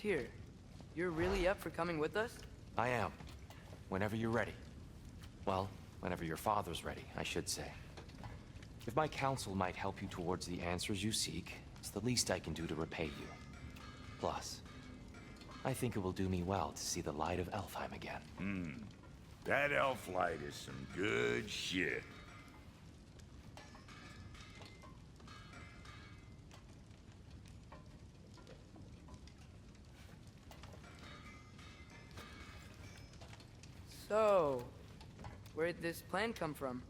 Tyr, you're really up for coming with us? I am. Whenever you're ready. Well, whenever your father's ready, I should say. If my counsel might help you towards the answers you seek, it's the least I can do to repay you. Plus, I think it will do me well to see the light of Elfheim again. That elf light is some good shit. So, where'd this plan come from?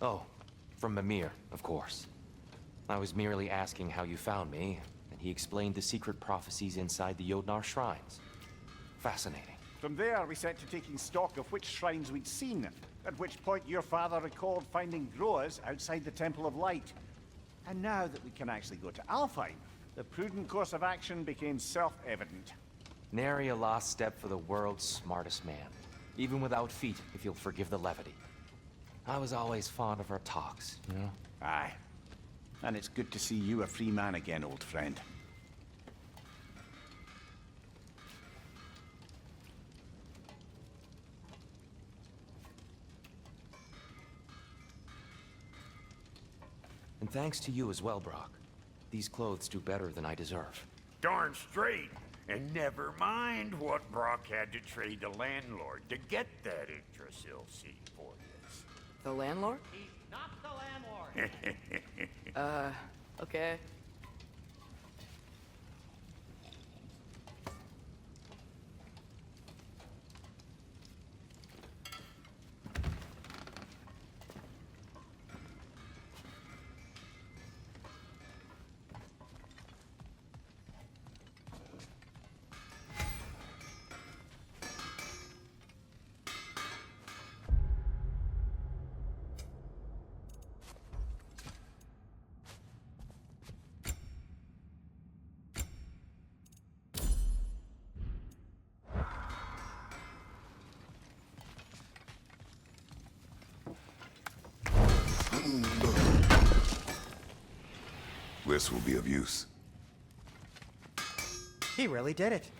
Oh, from Mimir, of course. I was merely asking how you found me, and he explained the secret prophecies inside the Jotnar shrines. Fascinating. From there, we set to taking stock of which shrines we'd seen, at which point your father recalled finding growers outside the Temple of Light. And now that we can actually go to Alfheim, the prudent course of action became self-evident. Nary a lost step for the world's smartest man. Even without feet, if you'll forgive the levity. I was always fond of our talks, you know? Aye. And it's good to see you a free man again, old friend. And thanks to you as well, Brock. These clothes do better than I deserve. Darn straight. And never mind what Brock had to trade the landlord to get that Yggdrasil seed for this. The landlord? He's not the landlord. Okay. This will be of use. He really did it.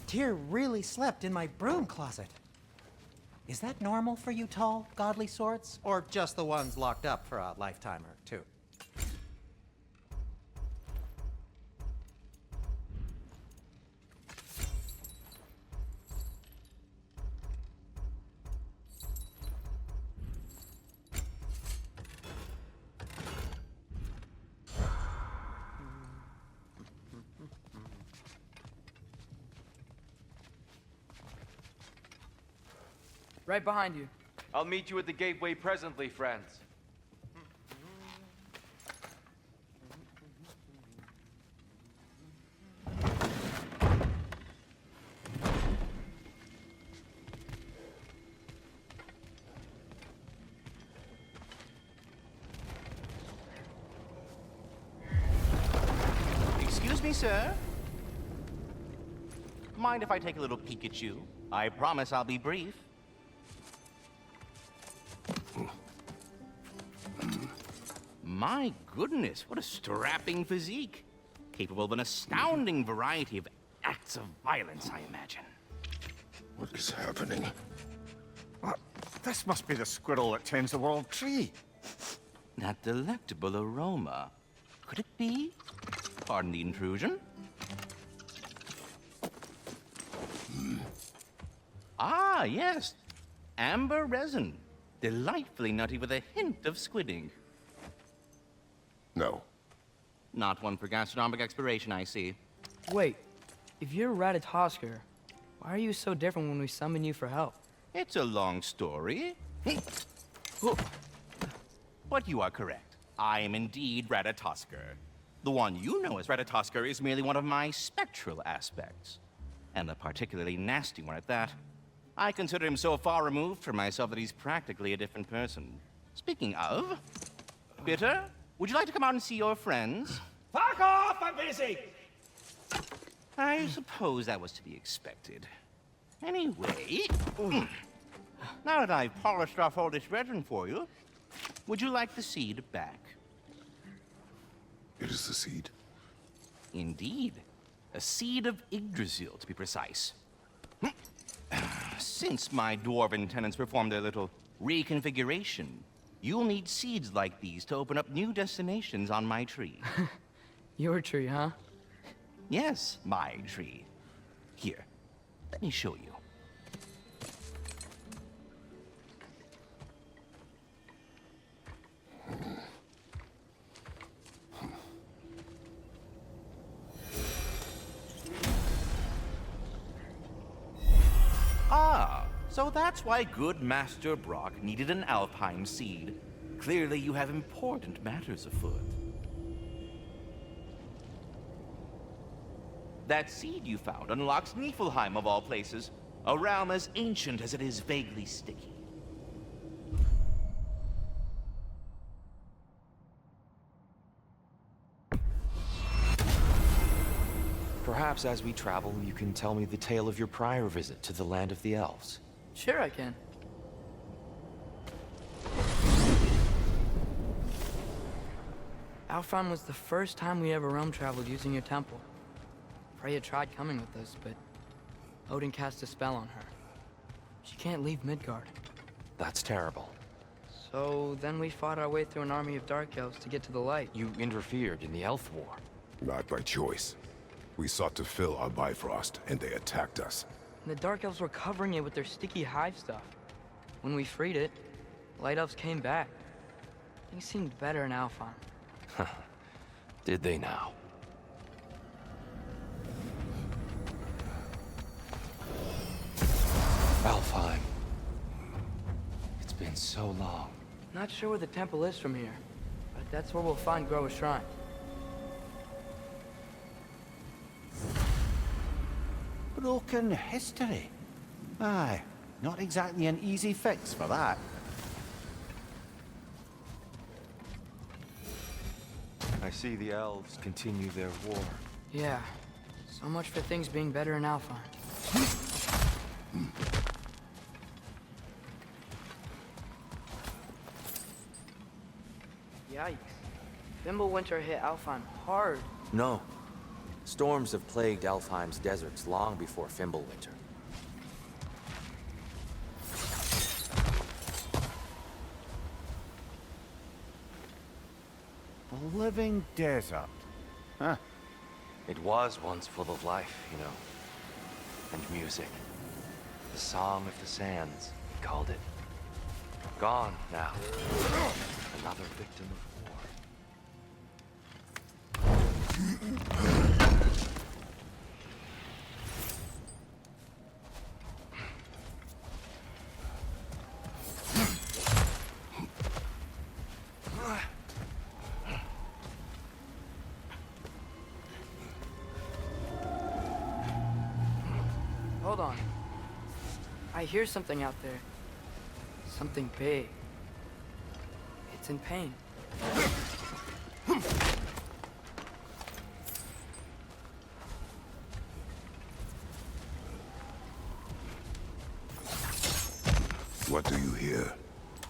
Tyr really slept in my broom closet. Is that normal for you tall, godly swords? Or just the ones locked up for a lifetime or two? Right behind you. I'll meet you at the gateway presently, friends. Excuse me, sir. Mind if I take a little peek at you? I promise I'll be brief. My goodness, what a strapping physique. Capable of an astounding variety of acts of violence, I imagine. What is happening? This must be the squirrel that tends the world tree. That delectable aroma. Could it be? Pardon the intrusion. Ah, yes. Amber resin. Delightfully nutty with a hint of squidding. No. Not one for gastronomic exploration, I see. Wait, if you're Ratatoskr, why are you so different when we summon you for help? It's a long story. But you are correct. I am indeed Ratatoskr. The one you know as Ratatoskr is merely one of my spectral aspects. And a particularly nasty one at that. I consider him so far removed from myself that he's practically a different person. Speaking of... Bitter, would you like to come out and see your friends? Fuck off! I'm busy! I suppose that was to be expected. Anyway... Now that I've polished off all this resin for you, would you like the seed back? It is the seed. Indeed. A seed of Yggdrasil, to be precise. Since my dwarven tenants performed their little reconfiguration, you'll need seeds like these to open up new destinations on my tree. Your tree, huh? Yes, my tree. Here, let me show you. Ah, so that's why good Master Brock needed an Alpine seed. Clearly you have important matters afoot. That seed you found unlocks Niflheim of all places, a realm as ancient as it is vaguely sticky. Perhaps as we travel, you can tell me the tale of your prior visit to the land of the elves. Sure I can. Alfheim was the first time we ever realm traveled using your temple. Freya tried coming with us, but Odin cast a spell on her. She can't leave Midgard. That's terrible. So then we fought our way through an army of dark elves to get to the light. You interfered in the elf war. Not by choice. We sought to fill our Bifrost, and they attacked us. And the dark elves were covering it with their sticky hive stuff. When we freed it, light elves came back. Things seemed better in Alfheim. Did they now? Alfheim. It's been so long. Not sure where the temple is from here, but that's where we'll find Groa's shrine. Broken history. Aye, not exactly an easy fix for that. I see the elves continue their war. Yeah, so much for things being better in Alfheim. Yikes. Fimbulwinter hit Alfheim hard. No. Storms have plagued Alfheim's deserts long before Fimbulwinter. A living desert. Huh. It was once full of life, you know. And music. The Song of the Sands, he called it. Gone now. Another victim of war. Hold on. I hear something out there. Something big. It's in pain. What do you hear?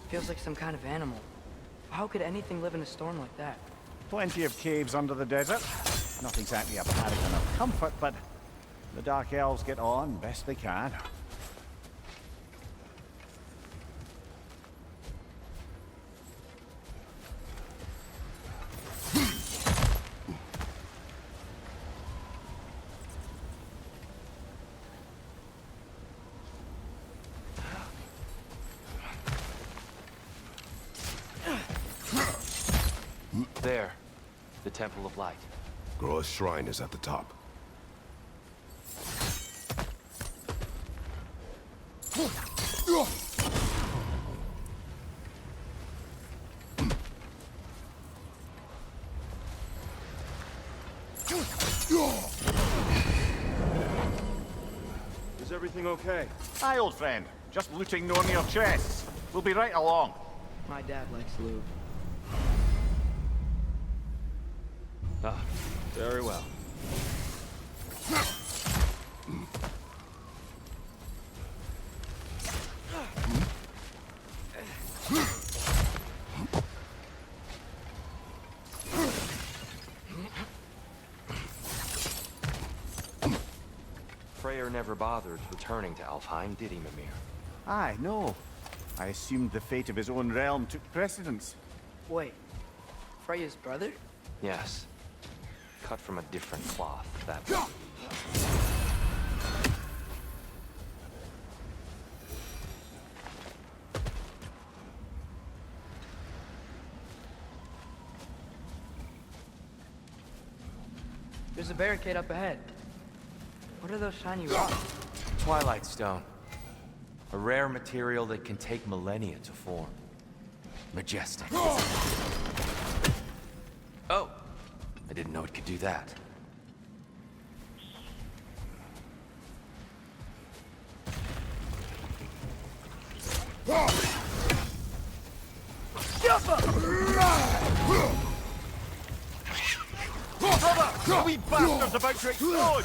Feels like some kind of animal. How could anything live in a storm like that? Plenty of caves under the desert. Not exactly a paragon of comfort, but the Dark Elves get on best they can. There. The Temple of Light. Groa's shrine is at the top. Is everything okay? Aye, old friend. Just looting no near chests. We'll be right along. My dad likes lube. Ah, very well. Freyr never bothered returning to Alfheim, did he, Mimir? Aye, no. I assumed the fate of his own realm took precedence. Wait, Freya's brother? Yes. Cut from a different cloth, that. There's a barricade up ahead. What are those shiny rocks? Twilight Stone. A rare material that can take millennia to form. Majestic. Oh! I didn't know it could do that. The wee bastard's about to explode!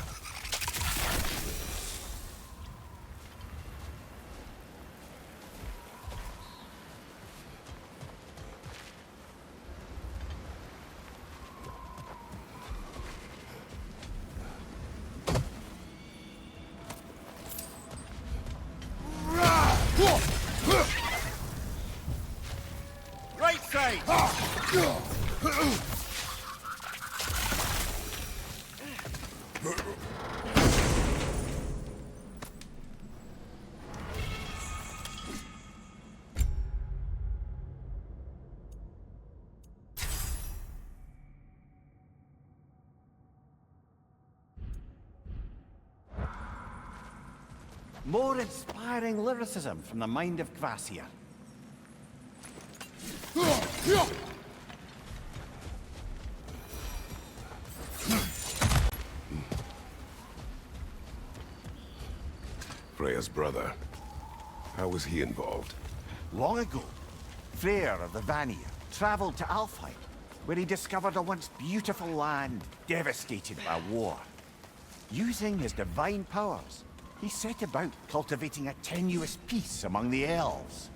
Right side! More inspiring lyricism from the mind of Kvasir. Freya's brother. How was he involved? Long ago, Freyr of the Vanir traveled to Alfheim, where he discovered a once beautiful land devastated by war. Using his divine powers, he set about cultivating a tenuous peace among the elves.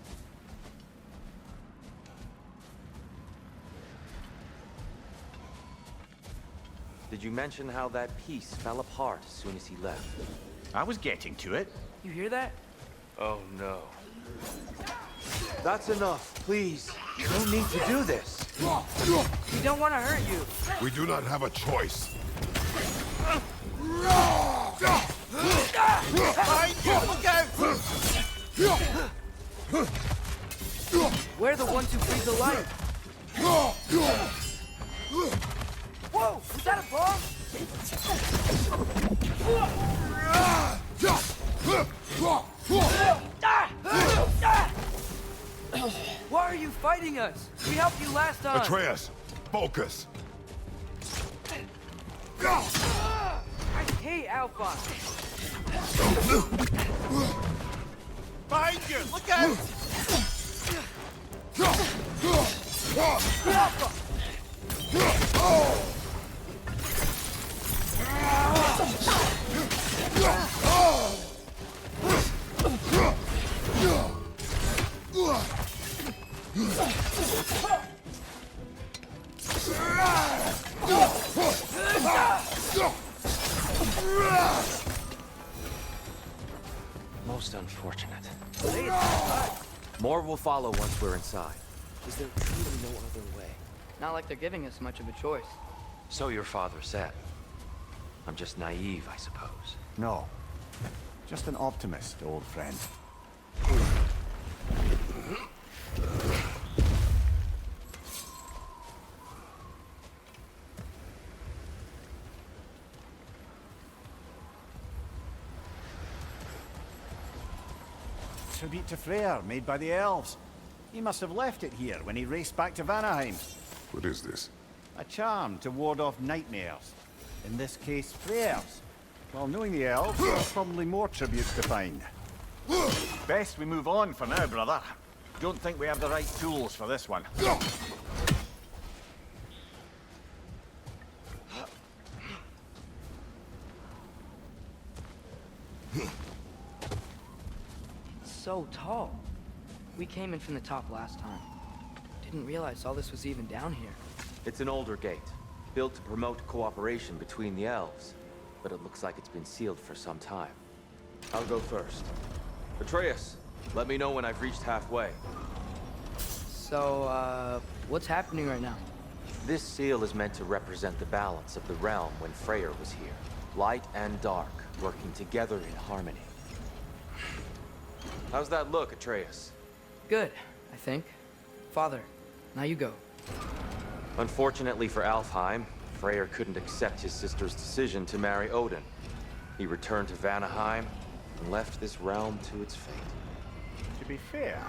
Did you mention how that piece fell apart as soon as he left? I was getting to it. You hear that? Oh no. That's enough, please. You don't need to do this. We don't want to hurt you. We do not have a choice. We're the ones who breathe the light. Whoa! Was that a bomb? Why are you fighting us? We helped you last time. Atreus, focus. I hate Alpha. Behind you! Look out! Most unfortunate. More will follow once we're inside. Is there truly no other way? Not like they're giving us much of a choice. So your father said. I'm just naive, I suppose. No. Just an optimist, old friend. Tribute to Freyr, made by the elves. He must have left it here when he raced back to Vanaheim. What is this? A charm to ward off nightmares. In this case, Freyr's. Well, knowing the elves, there's probably more tributes to find. Best we move on for now, brother. Don't think we have the right tools for this one. So tall. We came in from the top last time. Didn't realize all this was even down here. It's an older gate, built to promote cooperation between the elves. but it looks like it's been sealed for some time. I'll go first. Atreus, let me know when I've reached halfway. So, what's happening right now? This seal is meant to represent the balance of the realm when Freyr was here. Light and dark, working together in harmony. How's that look, Atreus? Good, I think. Father, now you go. Unfortunately for Alfheim, Freyr couldn't accept his sister's decision to marry Odin. He returned to Vanaheim and left this realm to its fate. To be fair,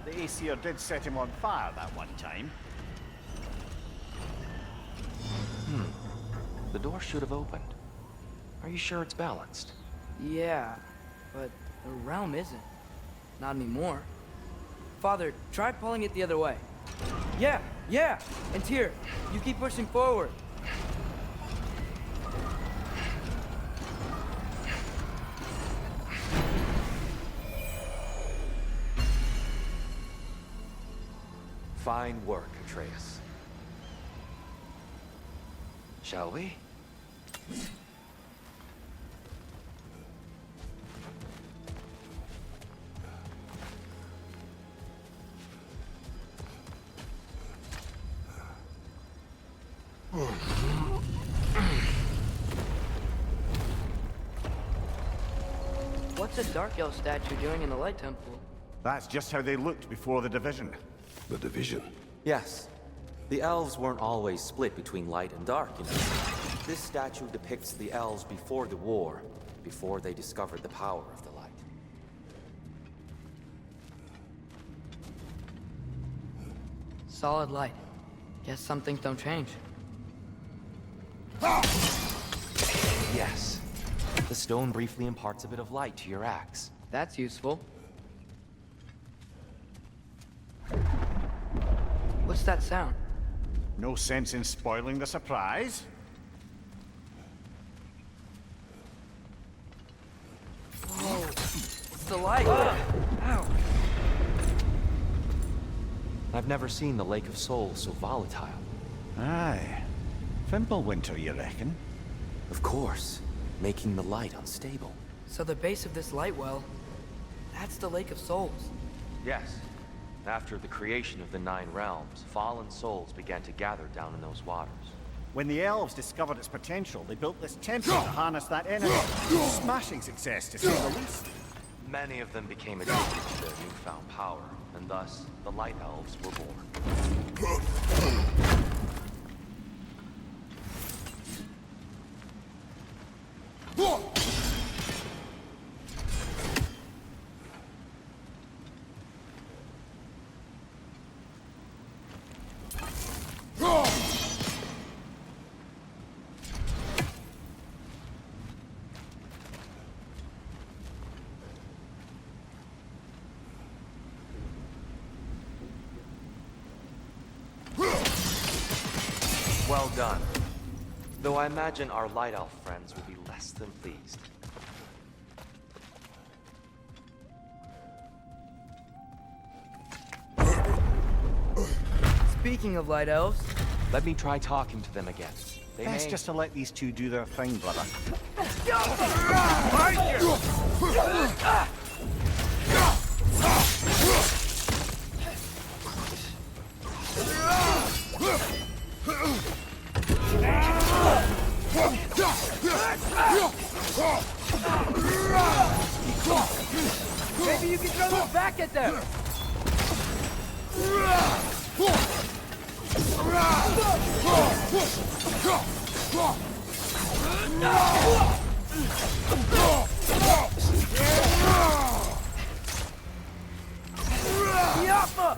the Aesir did set him on fire that one time. The door should have opened. Are you sure it's balanced? Yeah, but the realm isn't. Not anymore. Father, try pulling it the other way. Yeah! And Tyr, you keep pushing forward. Fine work, Atreus. Shall we? What's a Dark Elf statue doing in the Light Temple? That's just how they looked before the division. The division. Yes. The elves weren't always split between light and dark, you know. This statue depicts the elves before the war, before they discovered the power of the light. Solid light. Guess some things don't change. Yes. The stone briefly imparts a bit of light to your axe. That's useful. What's that sound? No sense in spoiling the surprise. Whoa! It's the light! Ow! I've never seen the Lake of Souls so volatile. Aye. Fimbulwinter, you reckon? Of course, making the light unstable. So the base of this light well, that's the Lake of Souls. Yes. After the creation of the Nine Realms, fallen souls began to gather down in those waters. When the elves discovered its potential, they built this temple to harness that energy. Smashing success, to say the least. Many of them became addicted to their newfound power, and thus, the Light Elves were born. Well done. Though I imagine our Light Elf friends will be less than pleased. Speaking of Light Elves, Let me try talking to them again. They Best may... just to let these two do their thing, brother. maybe you can throw them back at them! Yappa!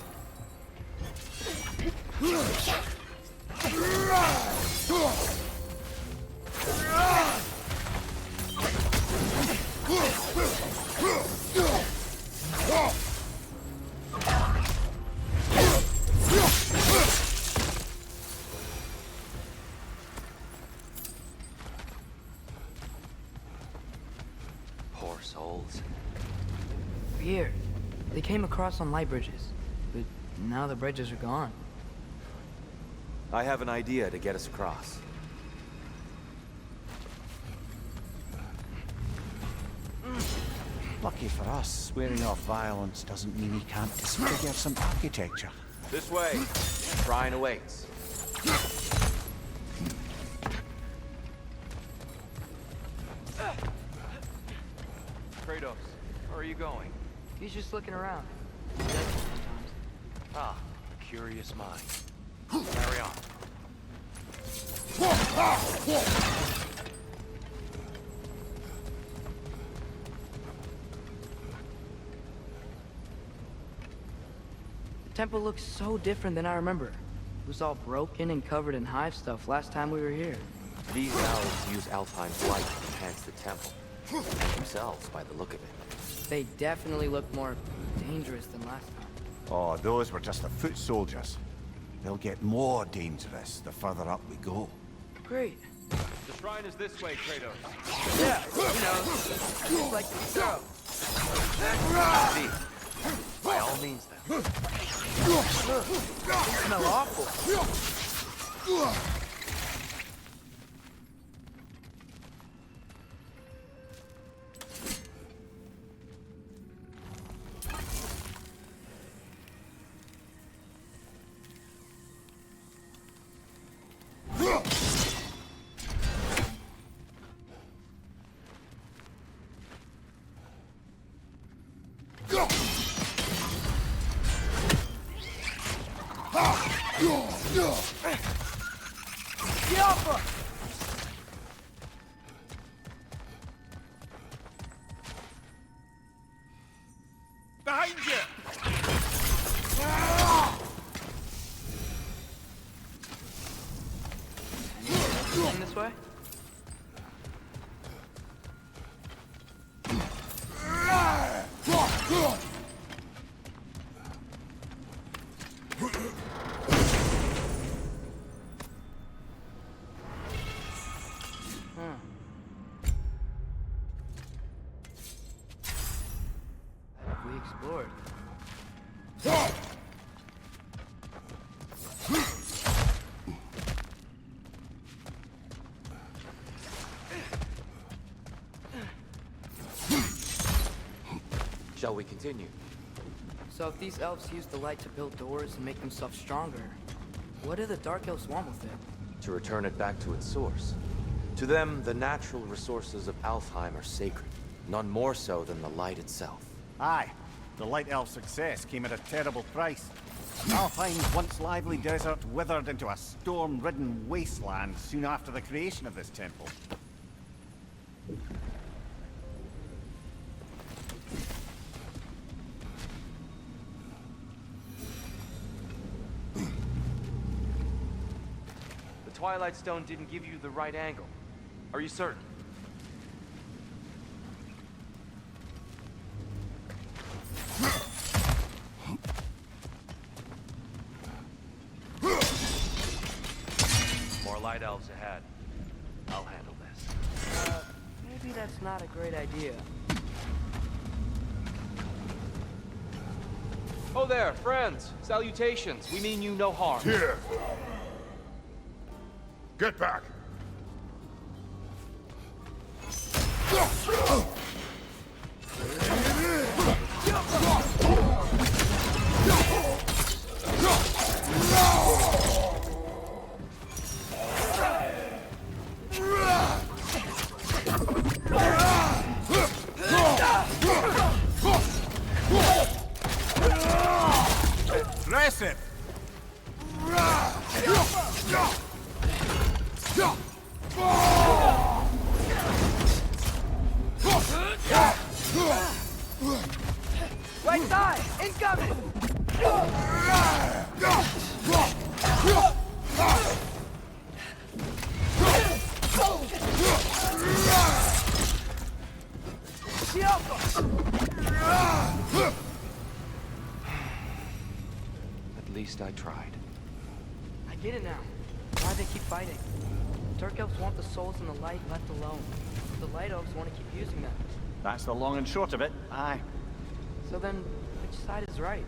Poor souls. Weird. They came across on light bridges, but now the bridges are gone. I have an idea to get us across. Lucky for us, swearing off violence doesn't mean he can't disfigure some architecture. This way. Shrine awaits. Kratos, where are you going? He's just looking around. He does it sometimes. Ah, a curious mind. Carry on. The temple looks so different than I remember. It was all broken and covered in hive stuff last time we were here. These elves use Alfheim's light to enhance the temple. And themselves, by the look of it. They definitely look more dangerous than last time. Oh, those were just the foot soldiers. They'll get more dangerous the further up we go. Great. The shrine is this way, Kratos. Yeah, just like this girl. See, by all means then. They smell awful. Behind you! Going this way? We explored. Shall we continue? So if these elves use the light to build doors and make themselves stronger, what do the Dark Elves want with it? To return it back to its source. To them, the natural resources of Alfheim are sacred. None more so than the light itself. Aye, the Light Elf success came at a terrible price. Alfheim's once lively desert withered into a storm-ridden wasteland soon after the creation of this temple. The Twilight Stone didn't give you the right angle. Are you certain? More light elves ahead. I'll handle this. Maybe that's not a great idea. Oh there, friends. Salutations. We mean you no harm. Here! Get back! Impressive! Right side! Incoming! At least I tried. I get it now. Why they keep fighting. Dark Elves want the souls in the light left alone. The Light Elves want to keep using them. That's the long and short of it, aye. So then, which side is right?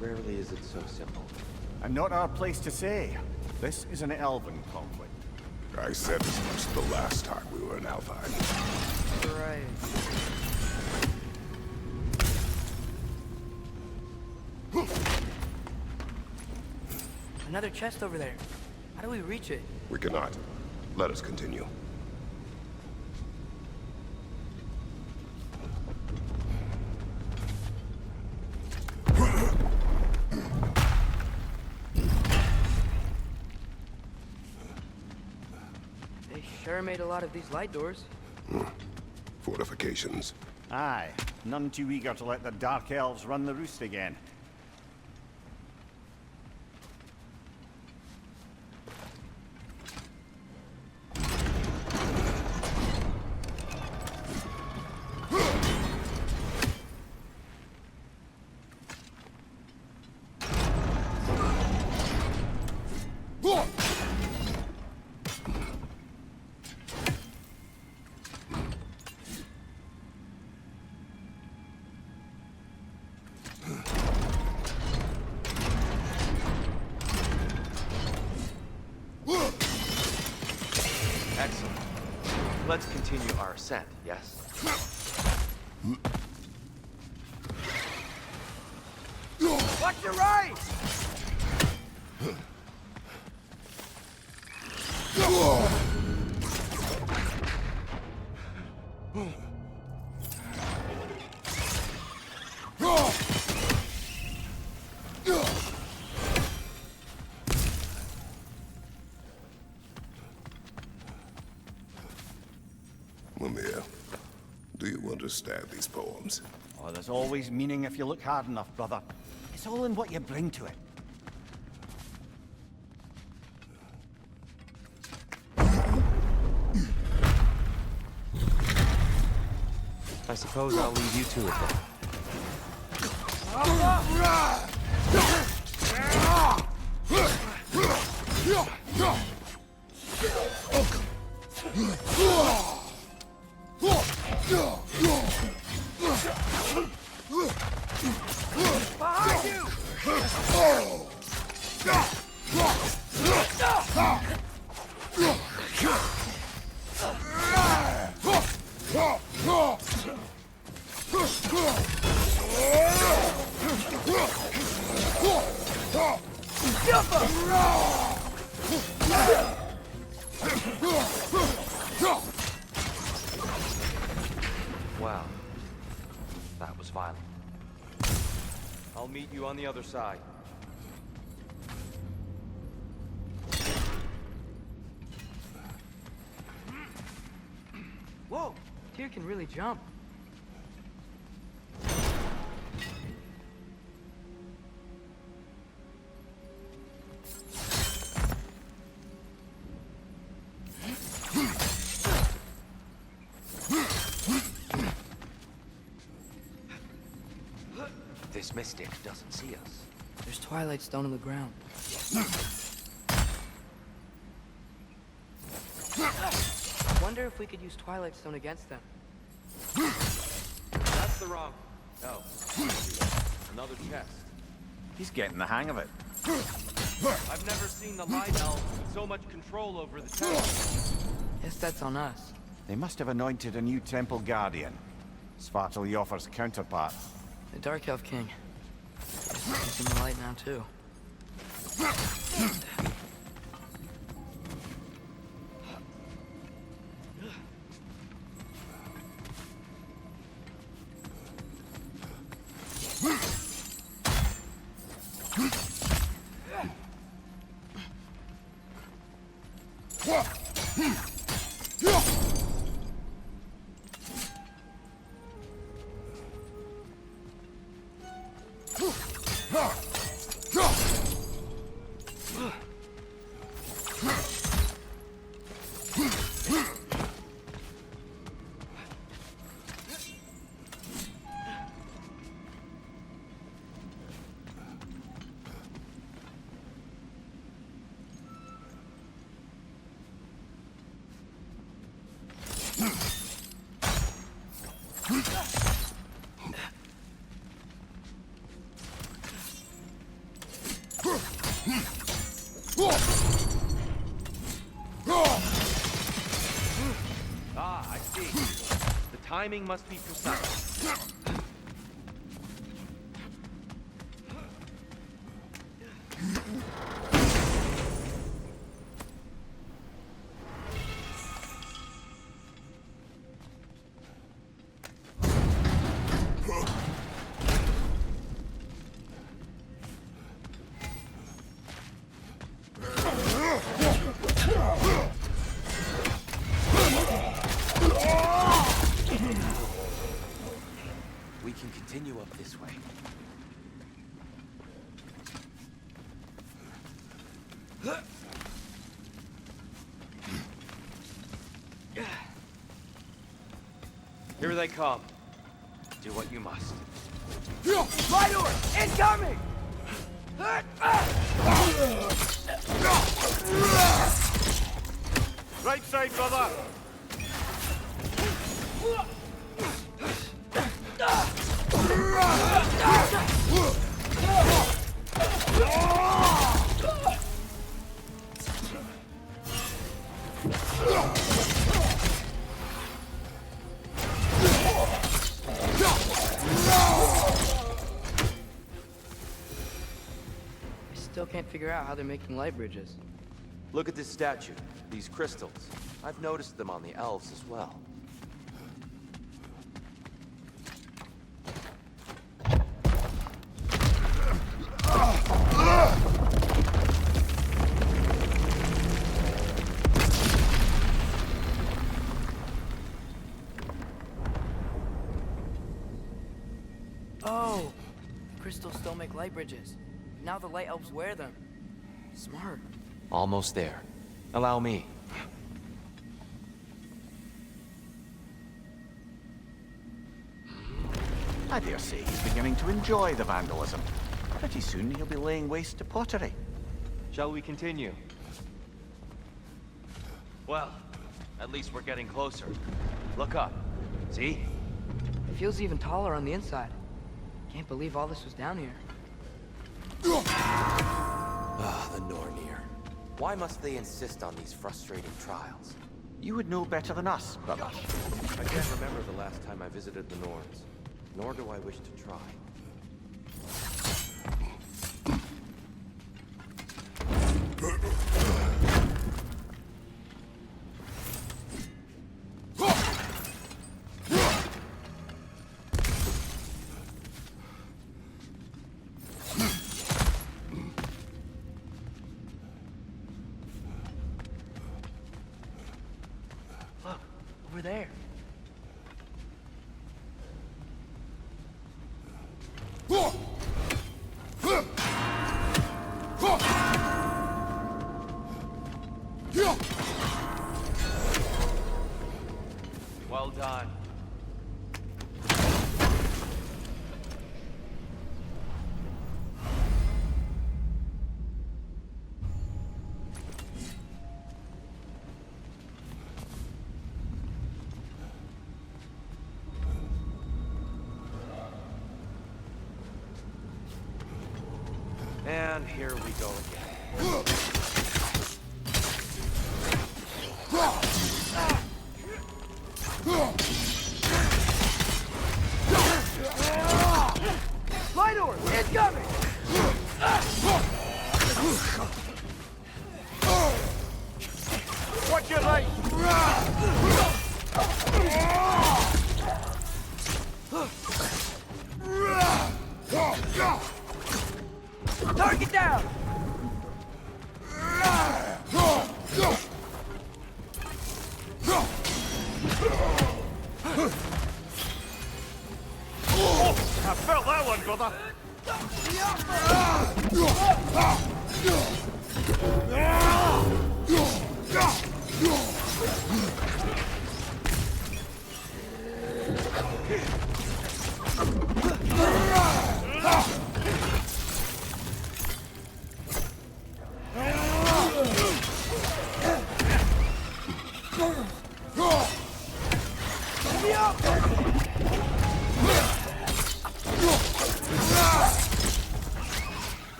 Rarely is it so simple. And not our place to say. This is an elven conflict. I said as much the last time we were in Alfheim. Right. Another chest over there. How do we reach it? We cannot. Let us continue. They sure made a lot of these light doors. Fortifications. Aye, none too eager to let the Dark Elves run the roost again. Excellent. Let's continue our ascent, yes? Watch your right! Mimir, do you understand these poems? Oh, there's always meaning if you look hard enough, brother. It's all in what you bring to it. I suppose I'll leave you to it then. Behind you! Wow. That was violent. I'll meet you on the other side. Whoa! Tyr can really jump. This mystic doesn't see us. There's Twilight Stone on the ground. Wonder if we could use Twilight Stone against them. That's the wrong... No. Another chest. He's getting the hang of it. I've never seen the Light Elves with so much control over the chest. Guess that's on us. They must have anointed a new temple guardian. Svartalfjord's counterpart. The Dark Elf King. He's in the light now, too. Ah, I see. The timing must be precise. Here they come. Do what you must. Light door! Incoming! Right side, brother! I still can't figure out how they're making light bridges. Look at this statue, these crystals. I've noticed them on the elves as well. Oh, the crystals still make light bridges. Now the light elves wear them. Smart. Almost there. Allow me. I dare say he's beginning to enjoy the vandalism. Pretty soon he'll be laying waste to pottery. Shall we continue? Well, at least we're getting closer. Look up. See? It feels even taller on the inside. Can't believe all this was down here. Ah, the Nornir. Why must they insist on these frustrating trials? You would know better than us, brother. I can't remember the last time I visited the Norns, nor do I wish to try. Look, over there. Well done. And here we go again. Light orb! Incoming! Watch your right! Target down! I felt that one, brother!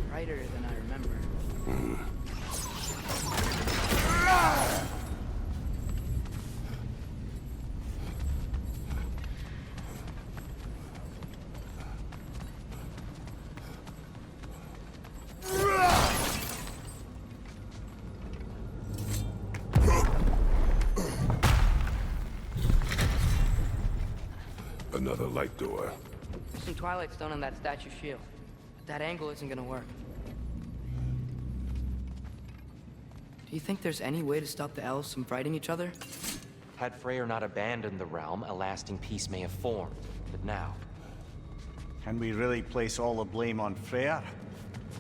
Brighter than I remember. another light door. There's some Twilight Stone on that statue shield. But that angle isn't gonna work. Do you think there's any way to stop the elves from fighting each other? Had Freyr not abandoned the realm, a lasting peace may have formed. But now, Can we really place all the blame on Freyr?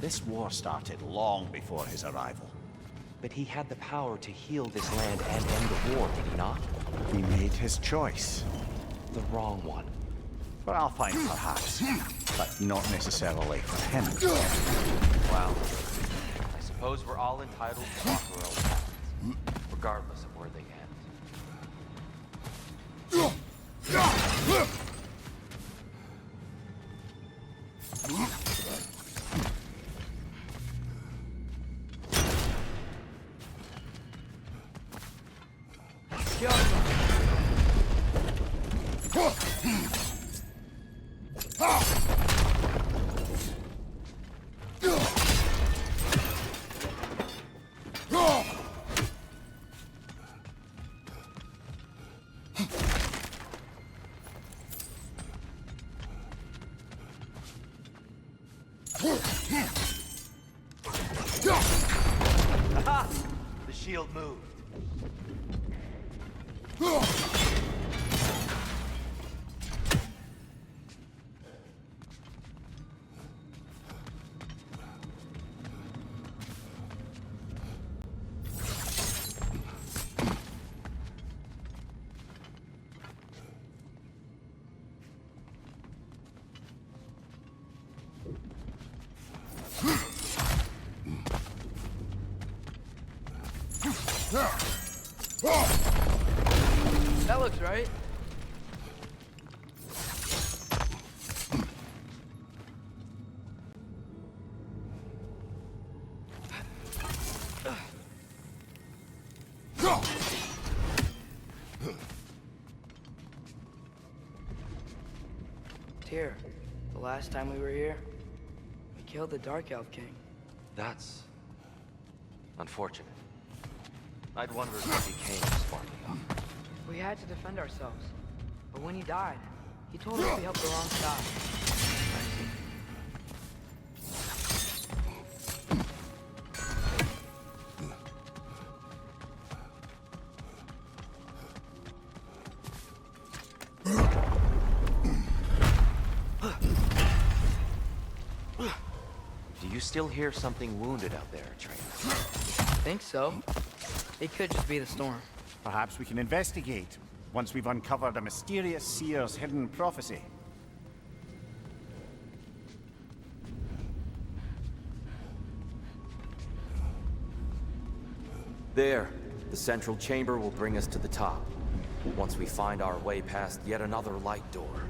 This war started long before his arrival. but he had the power to heal this land and end the war, did he not? He made his choice. The wrong one. For Alpine, perhaps, but not necessarily for him. Well, I suppose we're all entitled to walk our own paths, regardless of where they end. The shield moved. That looks right. Tyr, the last time we were here, we killed the Dark Elf King. That's unfortunate. I'd wondered what became of Sparky. We had to defend ourselves. But when he died, he told us we helped the wrong side. Do you still hear something wounded out there, Atreus? Think so. It could just be the storm. Perhaps we can investigate, once we've uncovered a mysterious seer's hidden prophecy. There. The central chamber will bring us to the top. Once we find our way past yet another light door.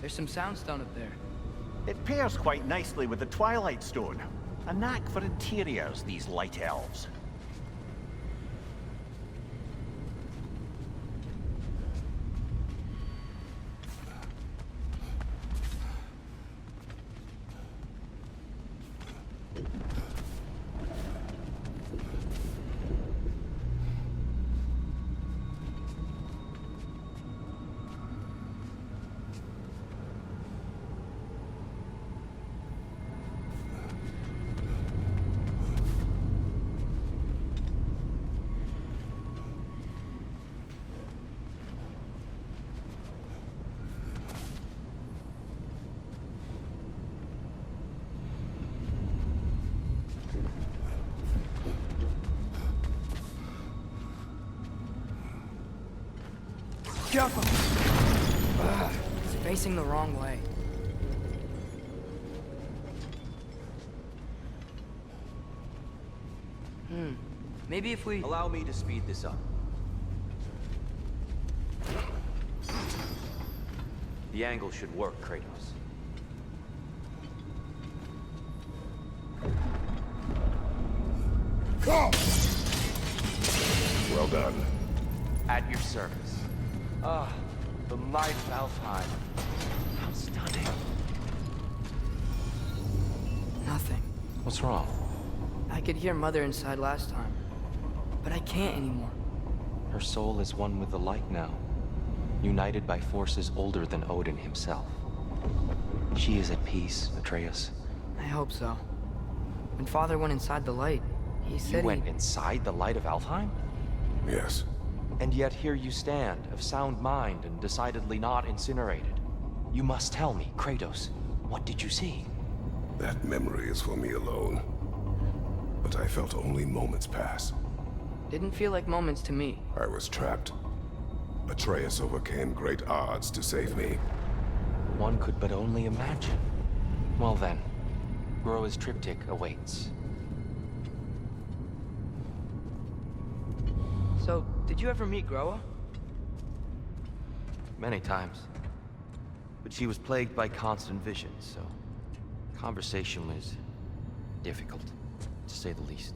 There's some soundstone up there. It pairs quite nicely with the Twilight Stone. A knack for interiors, these light elves. Careful! It's facing the wrong way. Maybe if we... Allow me to speed this up. The angle should work, Kratos. Well done. At your service. Ah, the might of Alfheim. How stunning. Nothing. What's wrong? I could hear Mother inside last time, but I can't anymore. Her soul is one with the light now, united by forces older than Odin himself. She is at peace, Atreus. I hope so. When Father went inside the light, he said You went inside the light of Alfheim? Yes. And yet here you stand, of sound mind and decidedly not incinerated. You must tell me, Kratos, what did you see? That memory is for me alone. But I felt only moments pass. Didn't feel like moments to me. I was trapped. Atreus overcame great odds to save me. One could but only imagine. Well then, Groa's triptych awaits. So, did you ever meet Groa? Many times. But she was plagued by constant visions, so conversation was difficult, to say the least.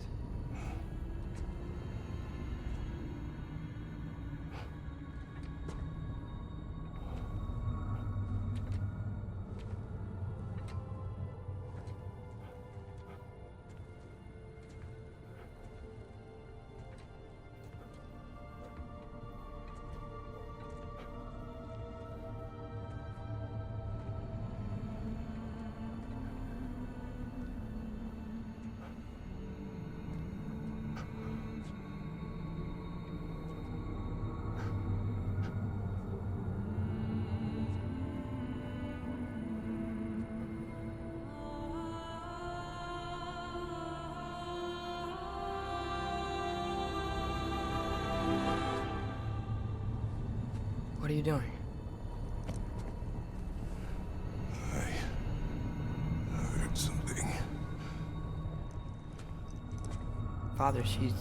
What are you doing? I heard something. Father, she's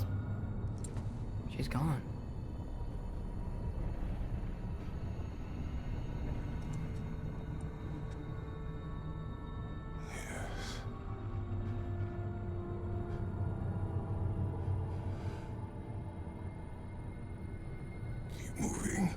gone. Yes. Keep moving.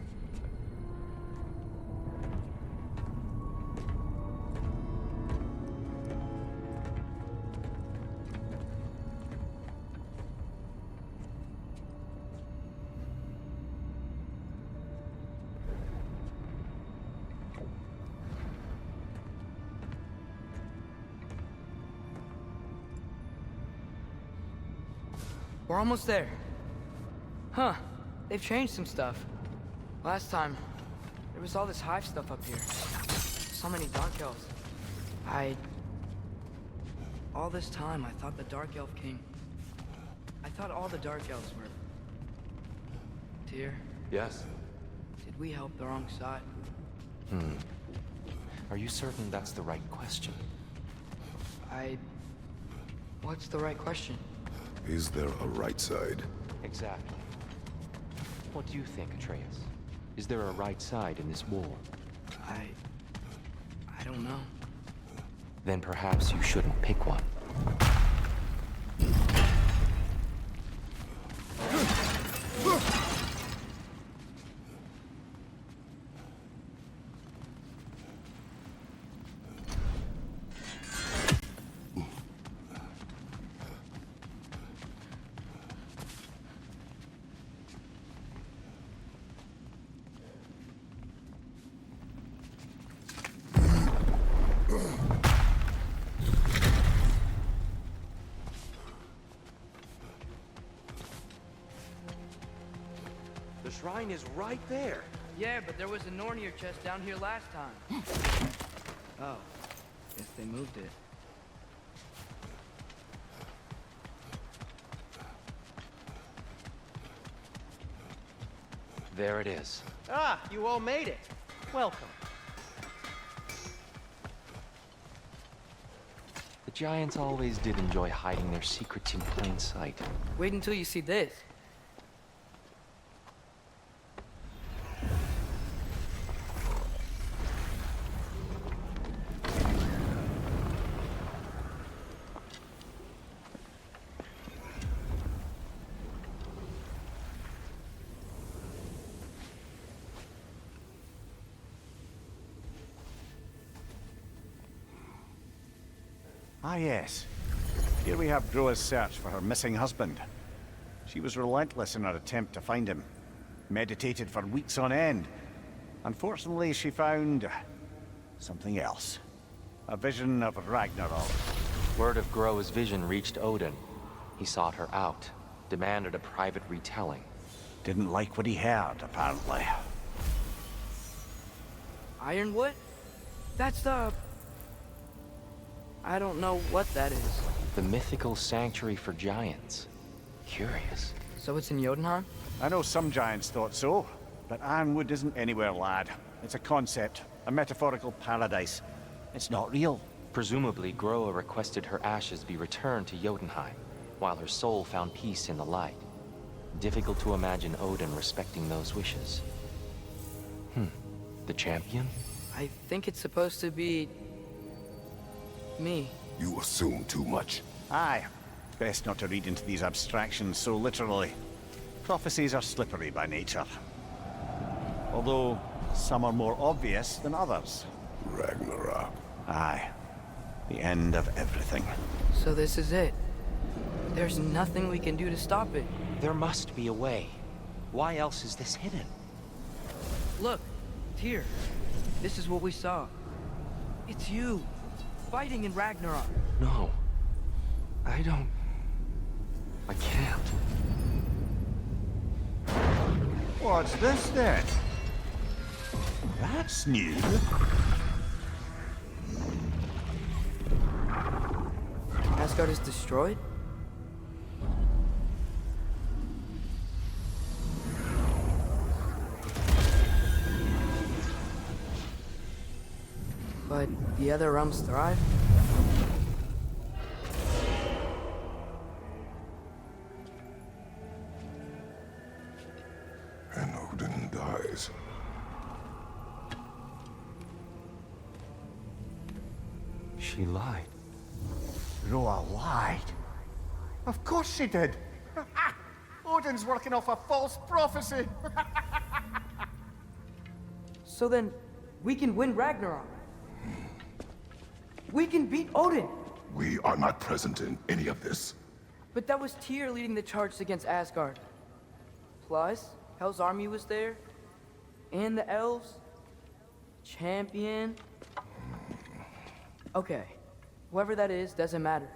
We're almost there. Huh. They've changed some stuff. Last time, there was all this hive stuff up here. So many Dark Elves. All this time, I thought the Dark Elf King... I thought all the Dark Elves were... Tyr, Yes? did we help the wrong side? Are you certain that's the right question? What's the right question? Is there a right side? Exactly. What do you think, Atreus? Is there a right side in this war? I don't know. Then perhaps you shouldn't pick one. The shrine is right there. Yeah, but there was a Nornir chest down here last time. Oh, guess they moved it. There it is. Ah, you all made it. Welcome. The giants always did enjoy hiding their secrets in plain sight. Wait until you see this. Ah, yes. Here we have Groa's search for her missing husband. She was relentless in her attempt to find him. Meditated for weeks on end. Unfortunately, she found something else. A vision of Ragnarok. Word of Groa's vision reached Odin. He sought her out, demanded a private retelling. Didn't like what he heard, apparently. Ironwood? That's the... I don't know what that is. The mythical sanctuary for giants. Curious. So it's in Jotunheim? I know some giants thought so, but Ironwood isn't anywhere, lad. It's a concept, a metaphorical paradise. It's not real. Presumably, Groa requested her ashes be returned to Jotunheim, while her soul found peace in the light. Difficult to imagine Odin respecting those wishes. The champion? I think it's supposed to be... me. You assume too much. Aye. Best not to read into these abstractions so literally. Prophecies are slippery by nature. Although, some are more obvious than others. Ragnarok. Aye. The end of everything. So this is it. There's nothing we can do to stop it. There must be a way. Why else is this hidden? Look, Tyr. This is what we saw. It's you, fighting in Ragnarok. No. I can't. What's this then? That's new. Asgard is destroyed? But the other realms thrive? And Odin dies. She lied. Groa lied. Of course she did. Odin's working off a false prophecy. So then, we can win Ragnarok. We can beat Odin. We are not present in any of this. But that was Tyr leading the charge against Asgard. Plus, Hell's army was there. And the elves. Champion. Okay, whoever that is doesn't matter.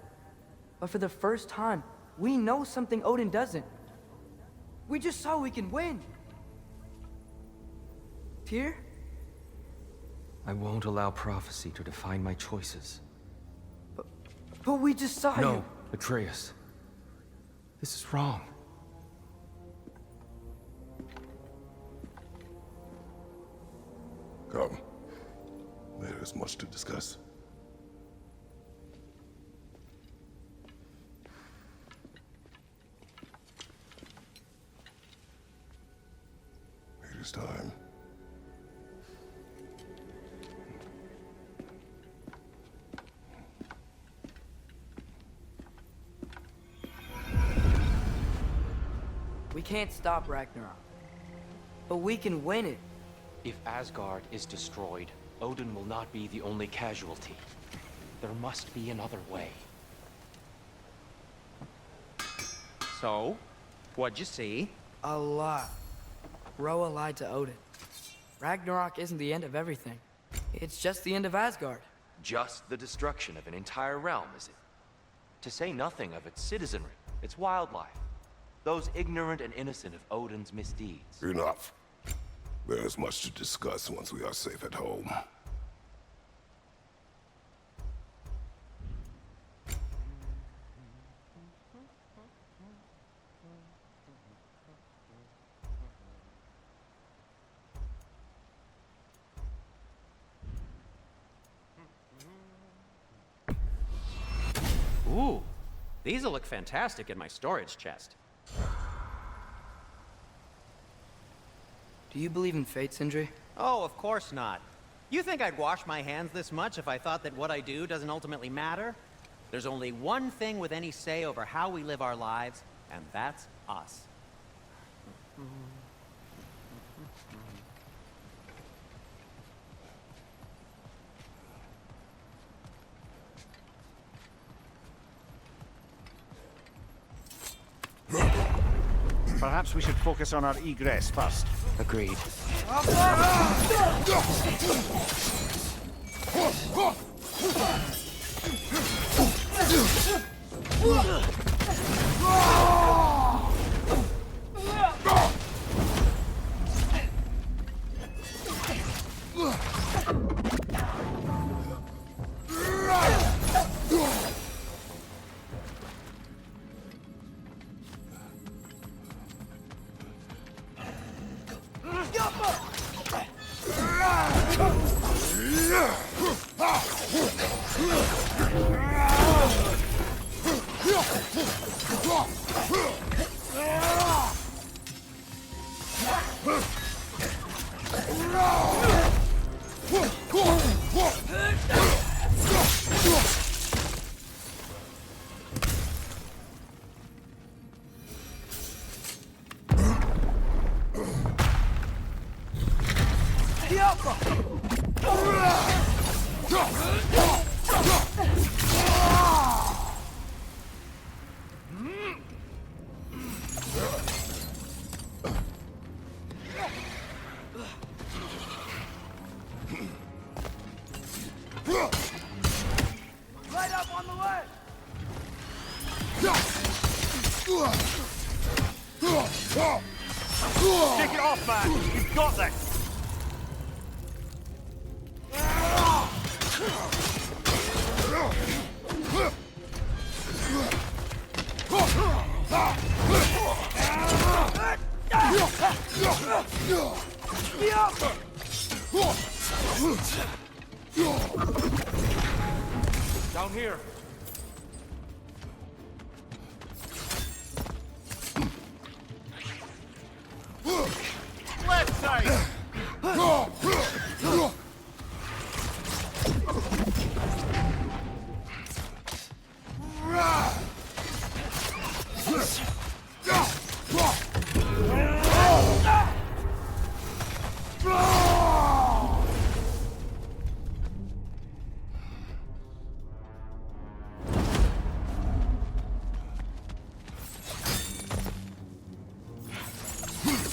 But for the first time, we know something Odin doesn't. We just saw we can win. Tyr? I won't allow prophecy to define my choices. But we just saw you. No, Atreus. This is wrong. Come. There is much to discuss. It is time. We can't stop Ragnarok. But we can win it. If Asgard is destroyed, Odin will not be the only casualty. There must be another way. So, what'd you see? A lot. Groa lied to Odin. Ragnarok isn't the end of everything. It's just the end of Asgard. Just the destruction of an entire realm, is it? To say nothing of its citizenry, its wildlife, those ignorant and innocent of Odin's misdeeds. Enough. There is much to discuss once we are safe at home. Ooh, these'll look fantastic in my storage chest. Do you believe in fate, Sindri? Oh, of course not. You think I'd wash my hands this much if I thought that what I do doesn't ultimately matter? There's only one thing with any say over how we live our lives, and that's us. Perhaps we should focus on our egress first. Agreed. Light up on the left! Take it off, man! You've got this! Down here. Left side!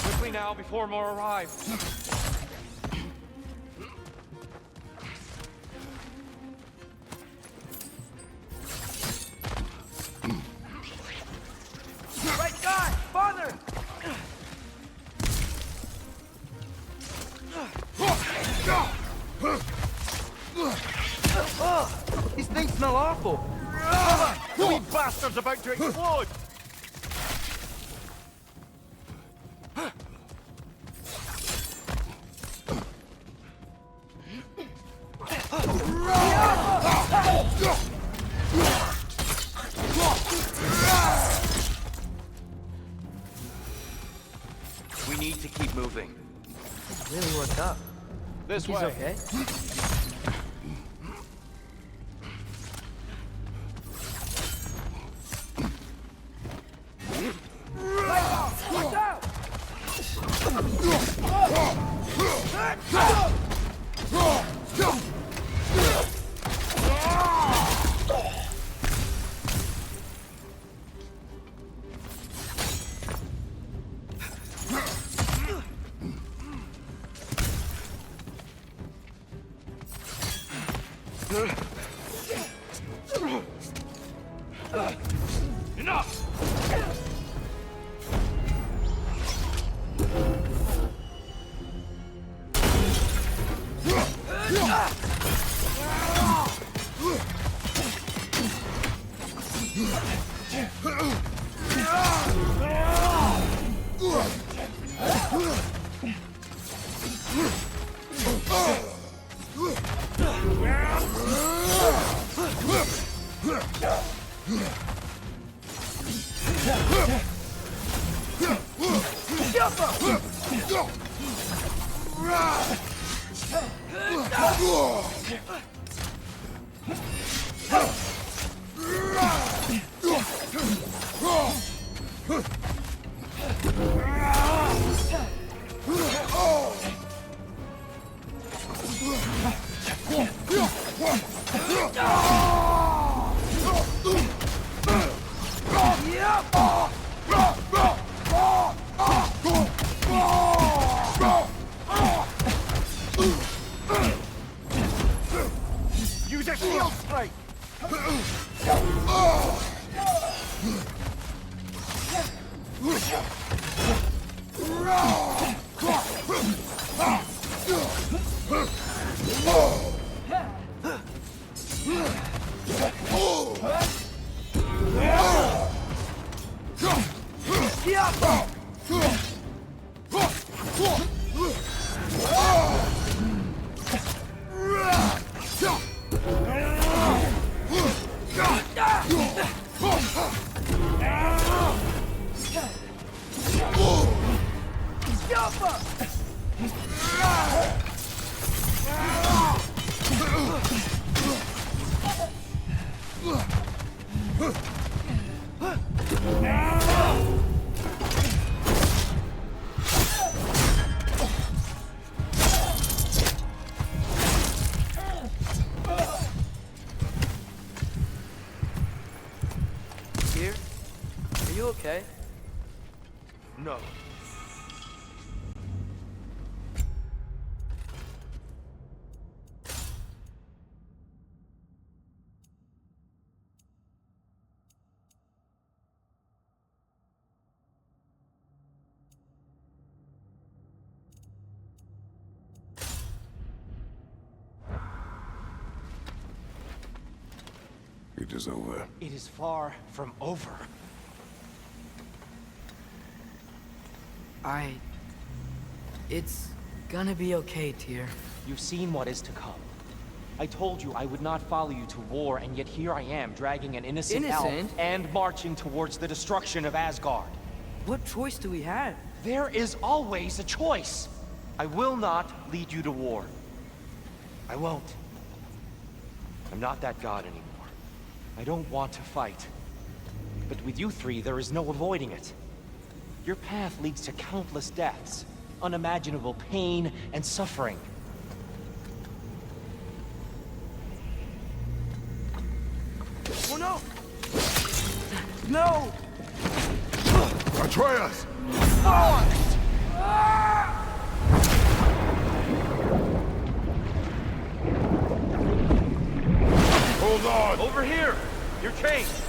Quickly now, before more arrive. Right guy! Father! These things smell awful. The wee bastard's about to explode! We need to keep moving. Really worked up. This He's way. okay? Watch out! Here? Are you okay? No. It is over. It is far from over. It's gonna be okay, Tyr. You've seen what is to come. I told you I would not follow you to war, and yet here I am, dragging an innocent elf Innocent? and marching towards the destruction of Asgard. What choice do we have? There is always a choice. I will not lead you to war. I won't. I'm not that god anymore. I don't want to fight. But with you three, there is no avoiding it. Your path leads to countless deaths, unimaginable pain and suffering. Oh no! No! Atreus! Hold on! Over here! You're chased!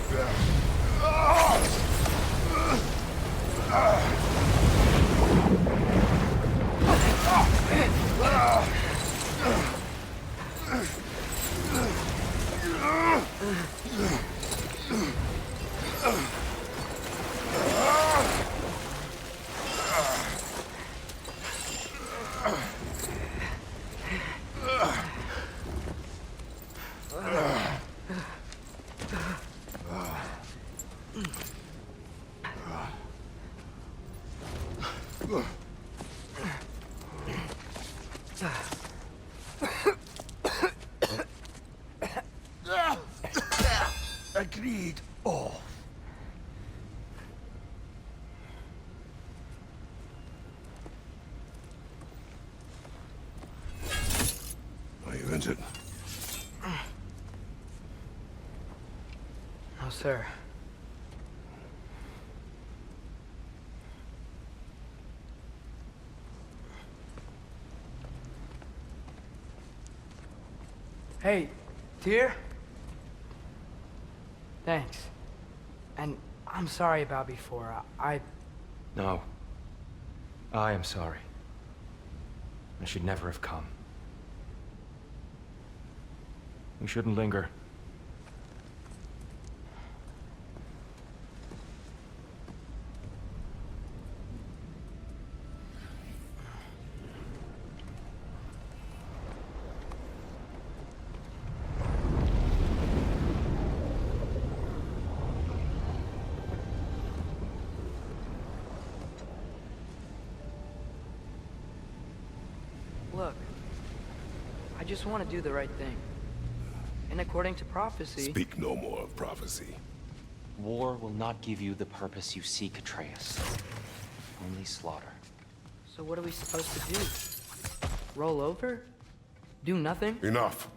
Agreed. Oh. Are you injured? No, sir. Hey, Tyr? Thanks. And I'm sorry about before. No. I am sorry. I should never have come. We shouldn't linger. Look, I just want to do the right thing. And according to prophecy... Speak no more of prophecy. War will not give you the purpose you seek, Atreus. Only slaughter. So what are we supposed to do? Roll over? Do nothing? Enough.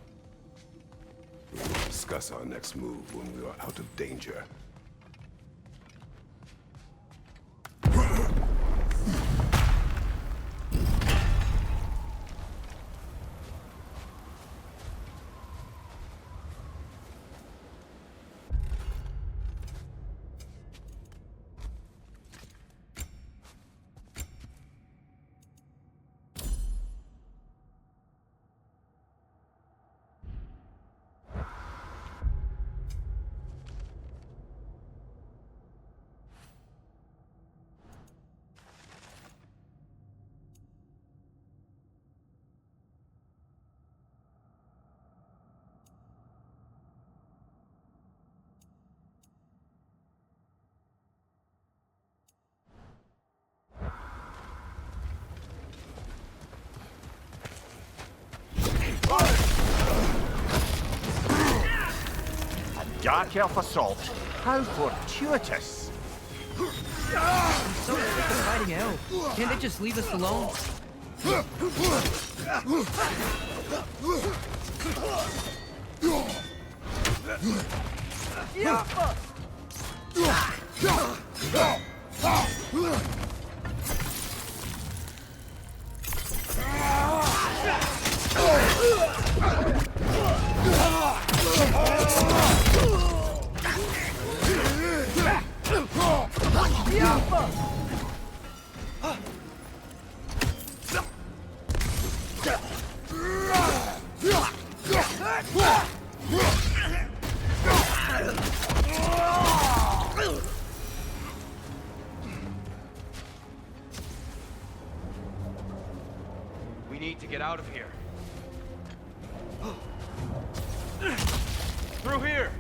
We will discuss our next move when we are out of danger. Dark Elf assault. How fortuitous. I'm so sick of fighting elves. Can't they just leave us alone? We need to get out of here. Through here!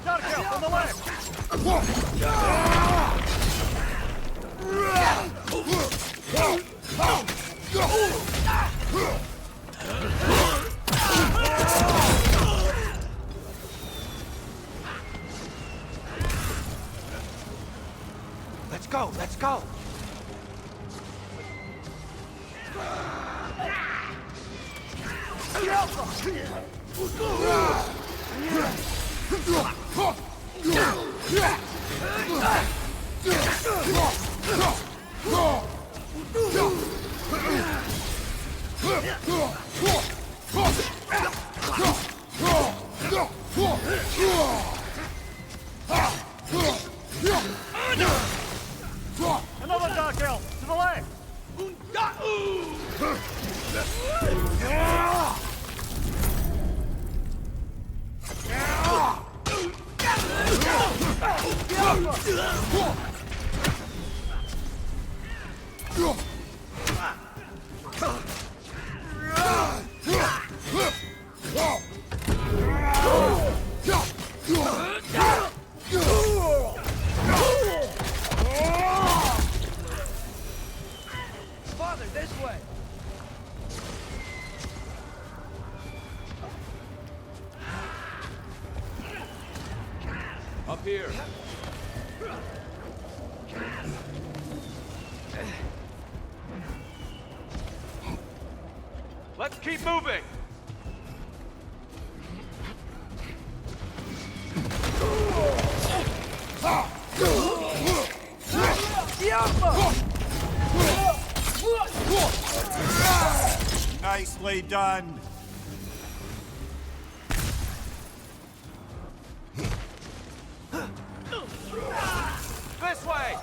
Dark Elf on the left! Let's go, let's go! Another Dark Elf to the left! Father, this way! Up here. Let's keep moving! Nicely done. This way!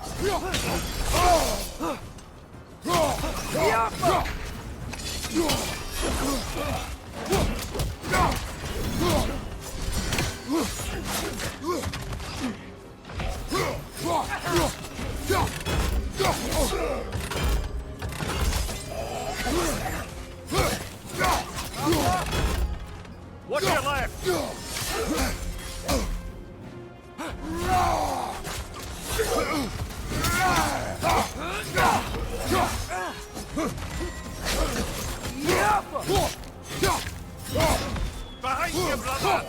Watch your left! Behind you, brother!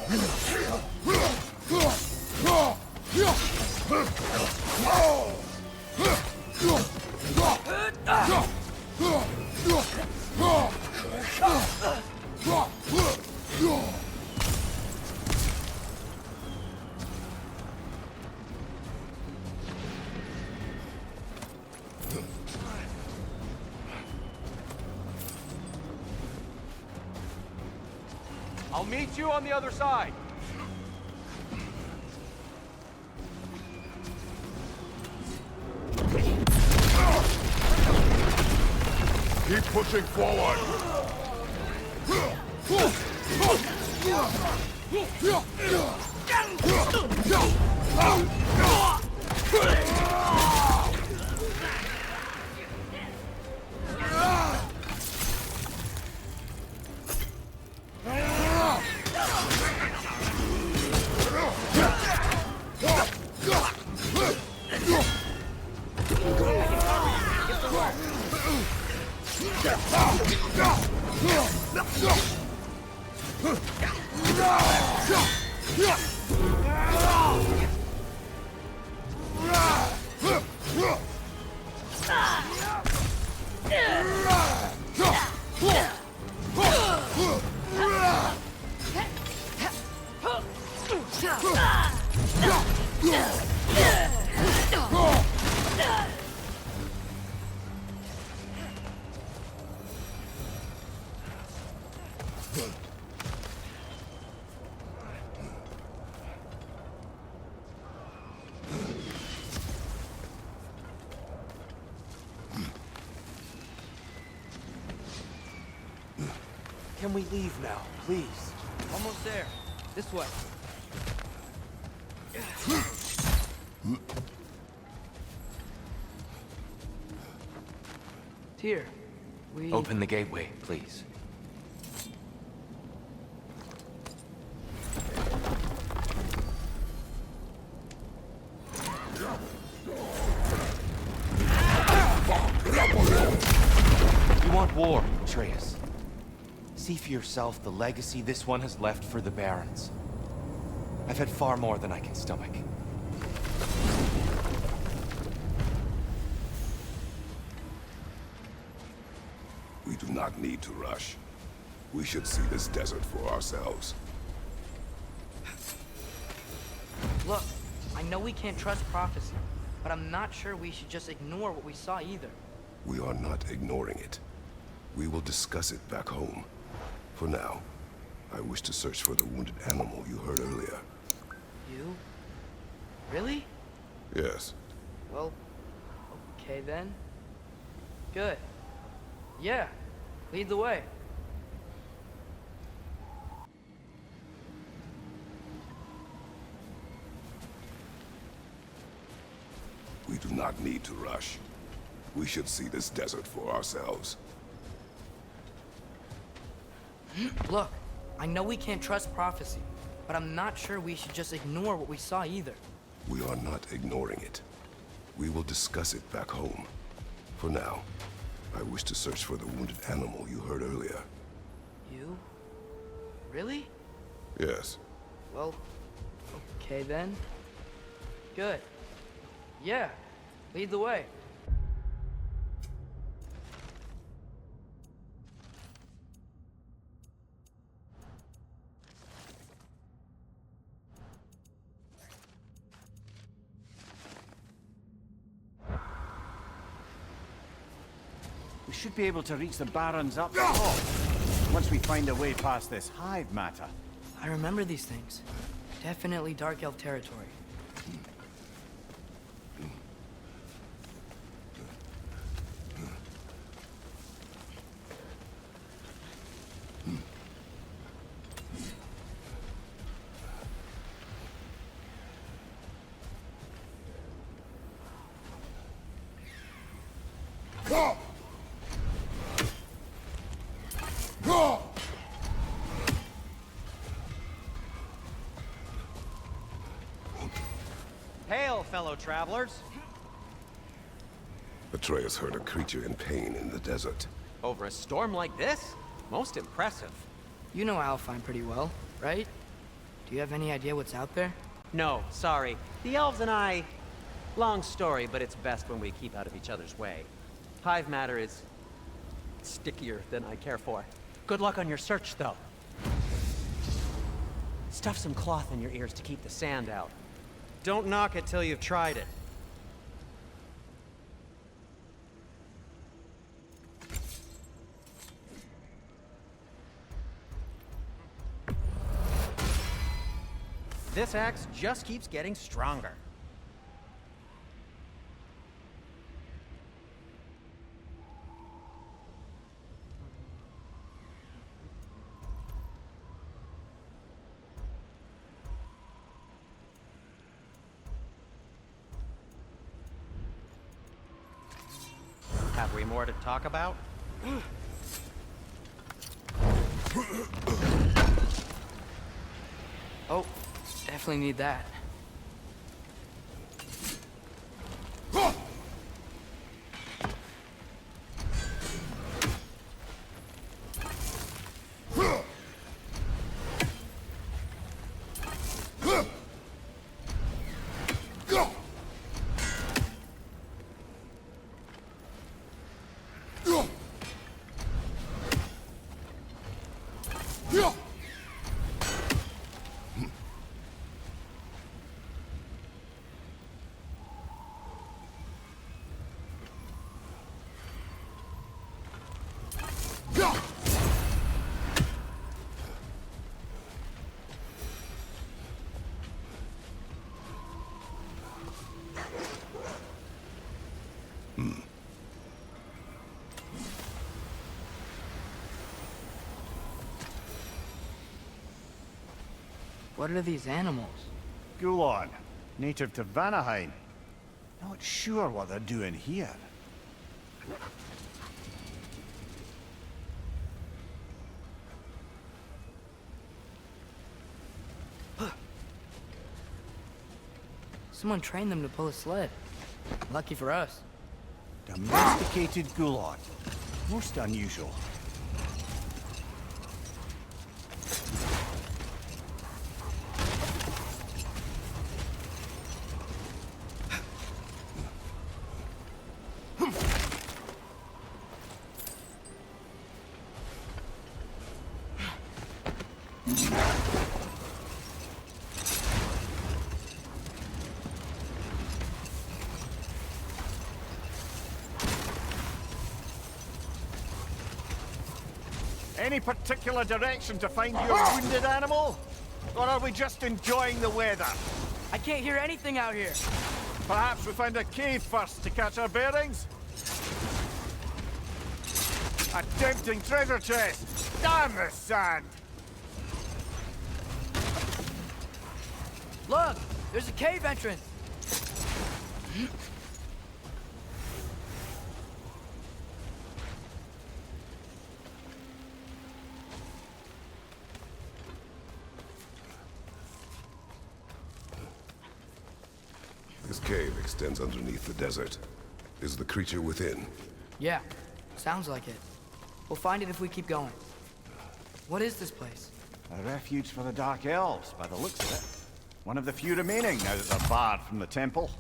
I'll meet you on the other side. Keep pushing forward. Can we leave now, please? Almost there. This way. Here, we... Open the gateway, please. You want war, Atreus. See for yourself the legacy this one has left for the Barons. I've had far more than I can stomach. We do not need to rush. We should see this desert for ourselves. Look, I know we can't trust prophecy, but I'm not sure we should just ignore what we saw either. We are not ignoring it. We will discuss it back home. For now, I wish to search for the wounded animal you heard earlier. You? Really? Yes. Well, okay then. Good. Yeah, lead the way. We do not need to rush. We should see this desert for ourselves. Look, I know we can't trust prophecy, but I'm not sure we should just ignore what we saw either. We are not ignoring it. We will discuss it back home. For now, I wish to search for the wounded animal you heard earlier. You? Really? Yes. Well, okay then. Good. Yeah, lead the way. We should be able to reach the Barons up the top once we find a way past this hive matter. I remember these things. Definitely Dark Elf territory. Hail, fellow travelers. Atreus heard a creature in pain in the desert. Over a storm like this? Most impressive. You know Alfheim pretty well, right? Do you have any idea what's out there? No, sorry. The elves and I... Long story, but it's best when we keep out of each other's way. Hive matter is... stickier than I care for. Good luck on your search, though. Stuff some cloth in your ears to keep the sand out. Don't knock it till you've tried it. This axe just keeps getting stronger. Have we more to talk about? Oh, definitely need that. What are these animals? Gulon, native to Vanaheim. Not sure what they're doing here. Someone trained them to pull a sled. Lucky for us. Domesticated Gulon. Most unusual. Any particular direction to find your wounded animal? Or are we just enjoying the weather? I can't hear anything out here. Perhaps we find a cave first to catch our bearings? A tempting treasure chest! Damn the sand! Look! There's a cave entrance! This cave extends underneath the desert. Is the creature within? Yeah, sounds like it. We'll find it if we keep going. What is this place? A refuge for the Dark Elves, by the looks of it. One of the few remaining now that they're barred from the temple.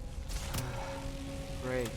Great.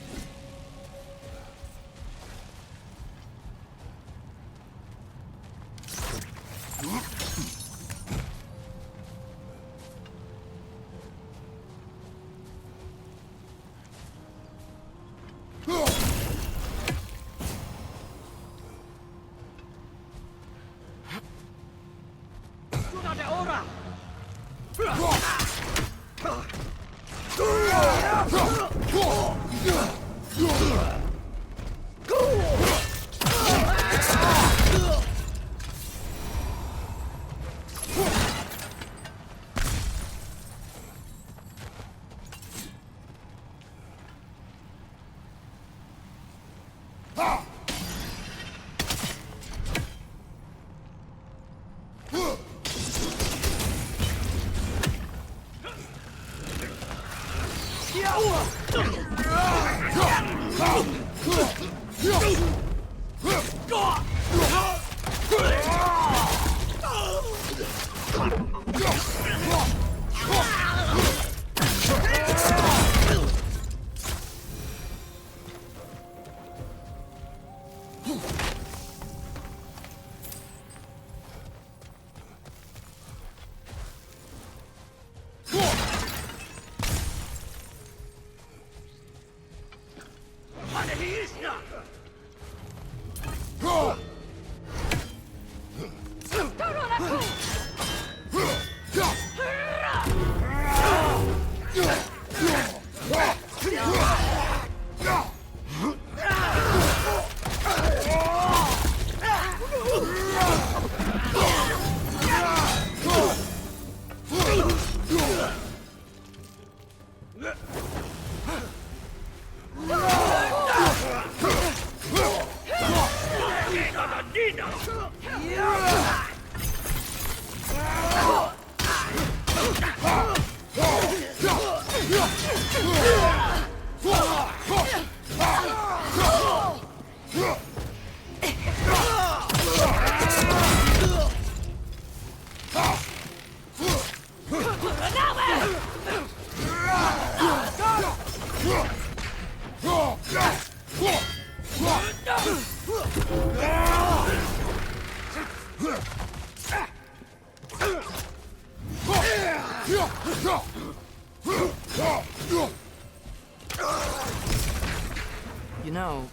You know,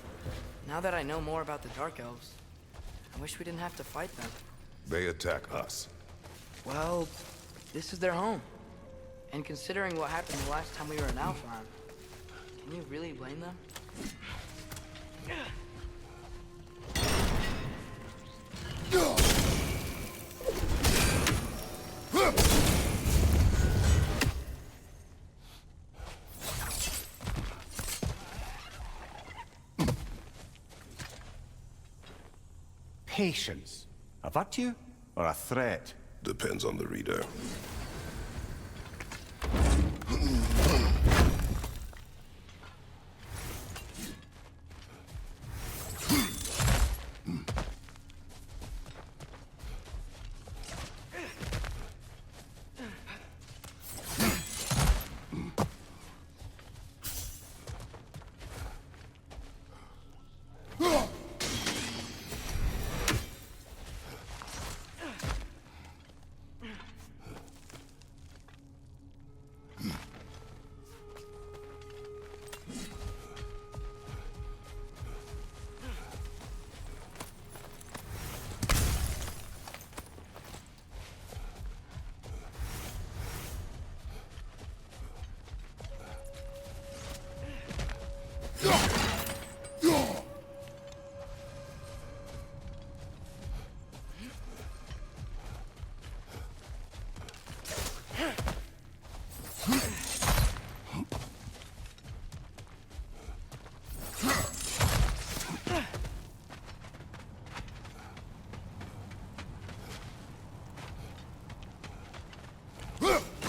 now that I know more about the Dark Elves, I wish we didn't have to fight them. They attack us. Well, this is their home. And considering what happened the last time we were in Alfheim, can you really blame them? Patience. A virtue or a threat? Depends on the reader.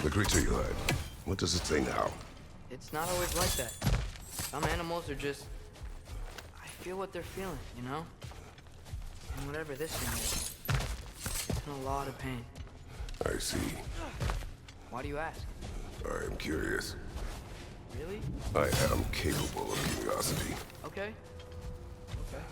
The creature you had, what does it say now? It's not always like that. Some animals are just... I feel what they're feeling, you know? And whatever this thing is, it's in a lot of pain. I see. Why do you ask? I am curious. Really? I am capable of curiosity. Okay. Okay.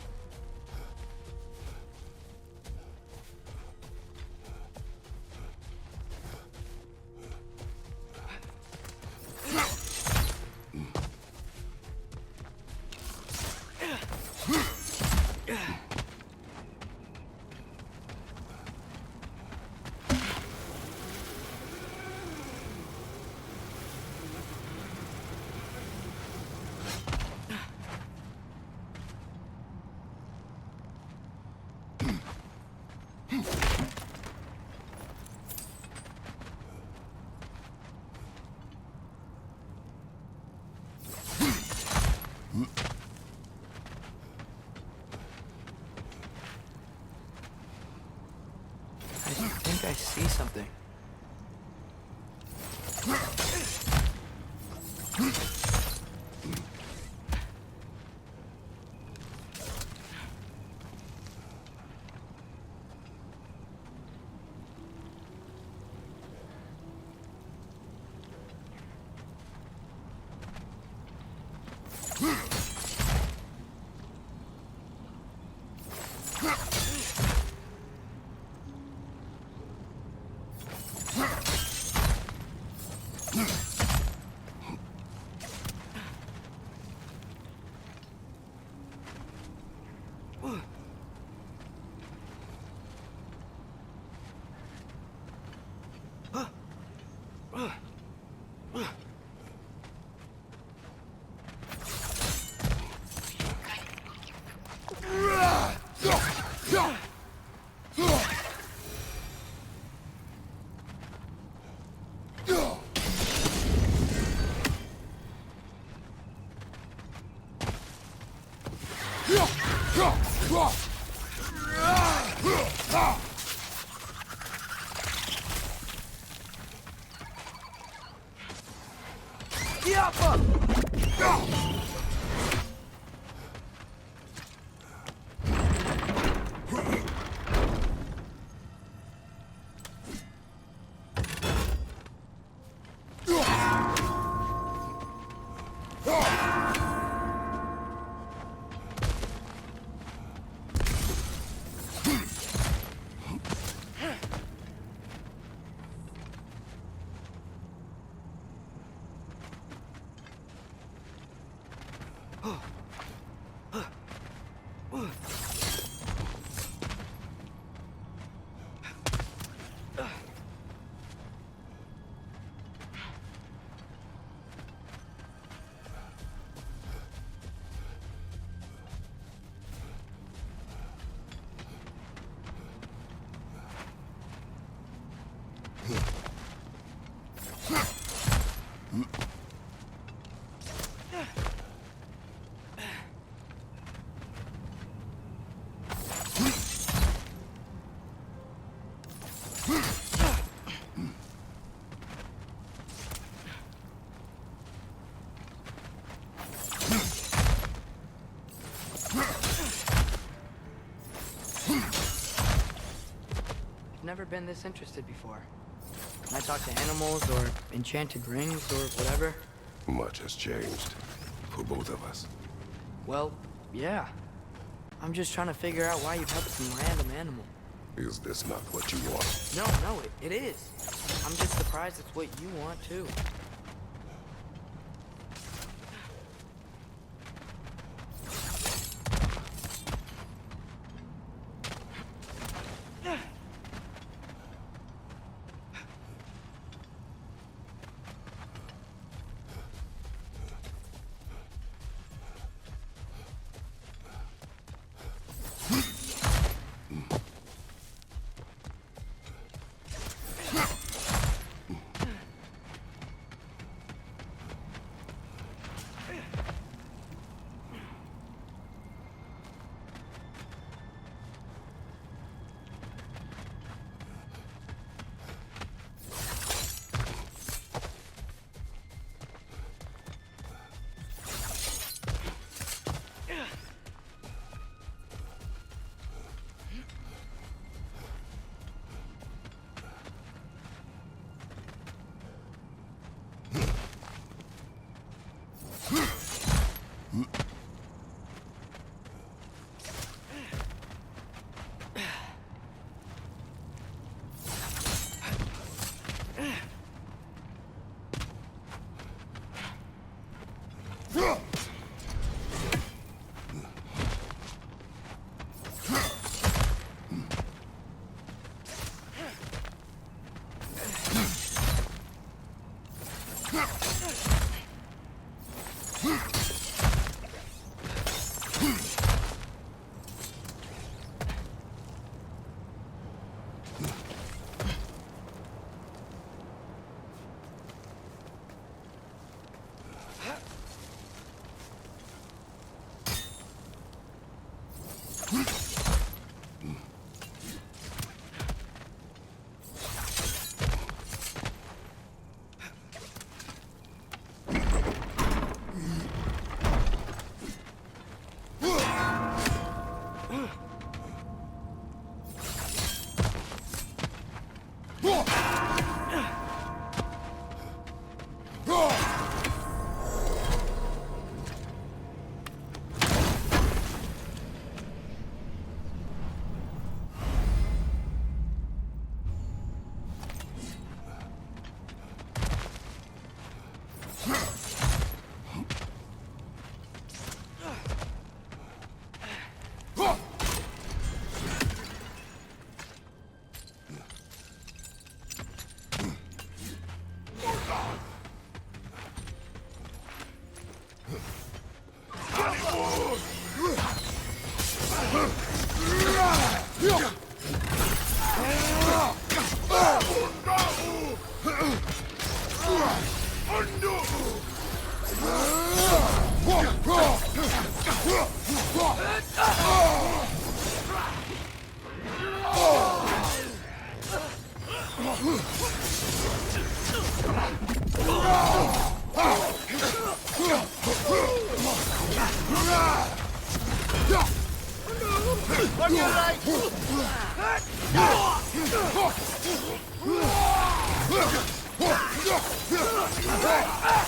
I think I see something. Never been this interested before. When I talk to animals or enchanted rings or whatever. Much has changed. For both of us. Well, yeah. I'm just trying to figure out why you'd help some random animal. Is this not what you want? No, it is. I'm just surprised it's what you want too.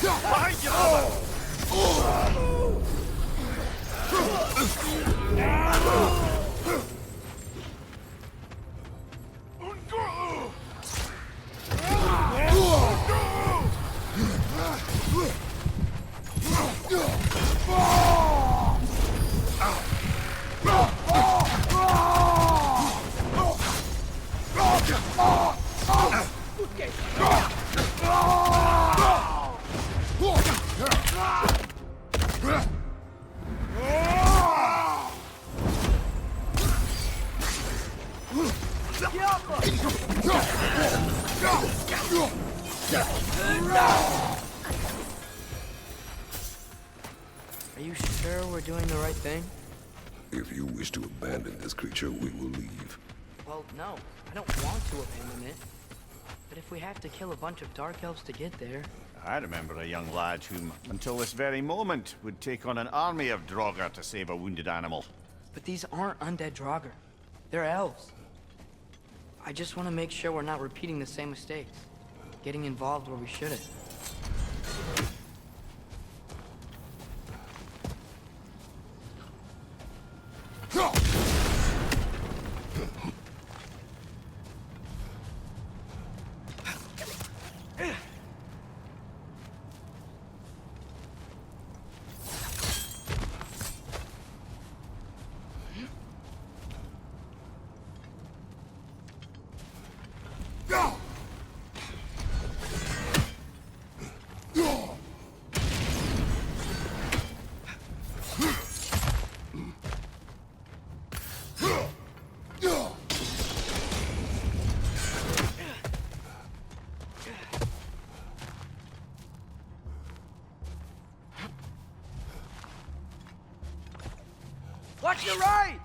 Behind you, brother! Are you sure we're doing the right thing? If you wish to abandon this creature, we will leave. Well, no. I don't want to abandon it. But if we have to kill a bunch of Dark Elves to get there... I remember a young lad whom, until this very moment, would take on an army of Draugr to save a wounded animal. But these aren't undead Draugr. They're elves. I just want to make sure we're not repeating the same mistakes. Getting involved where we shouldn't. Watch your right!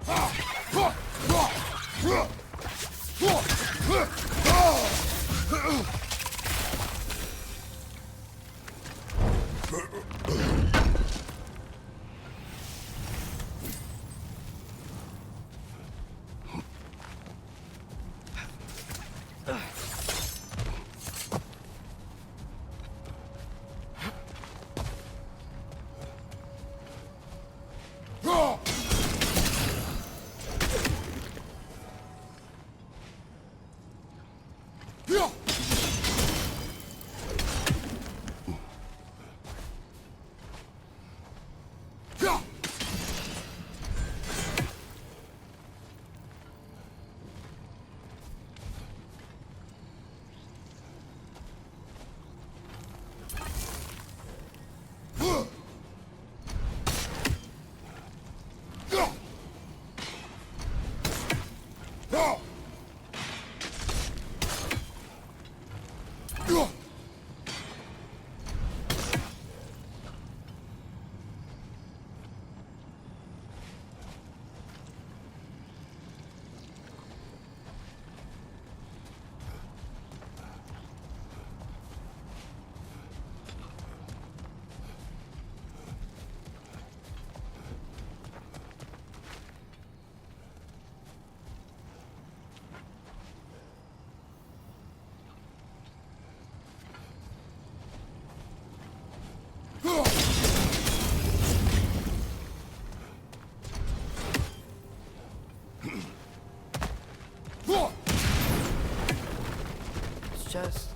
It's just...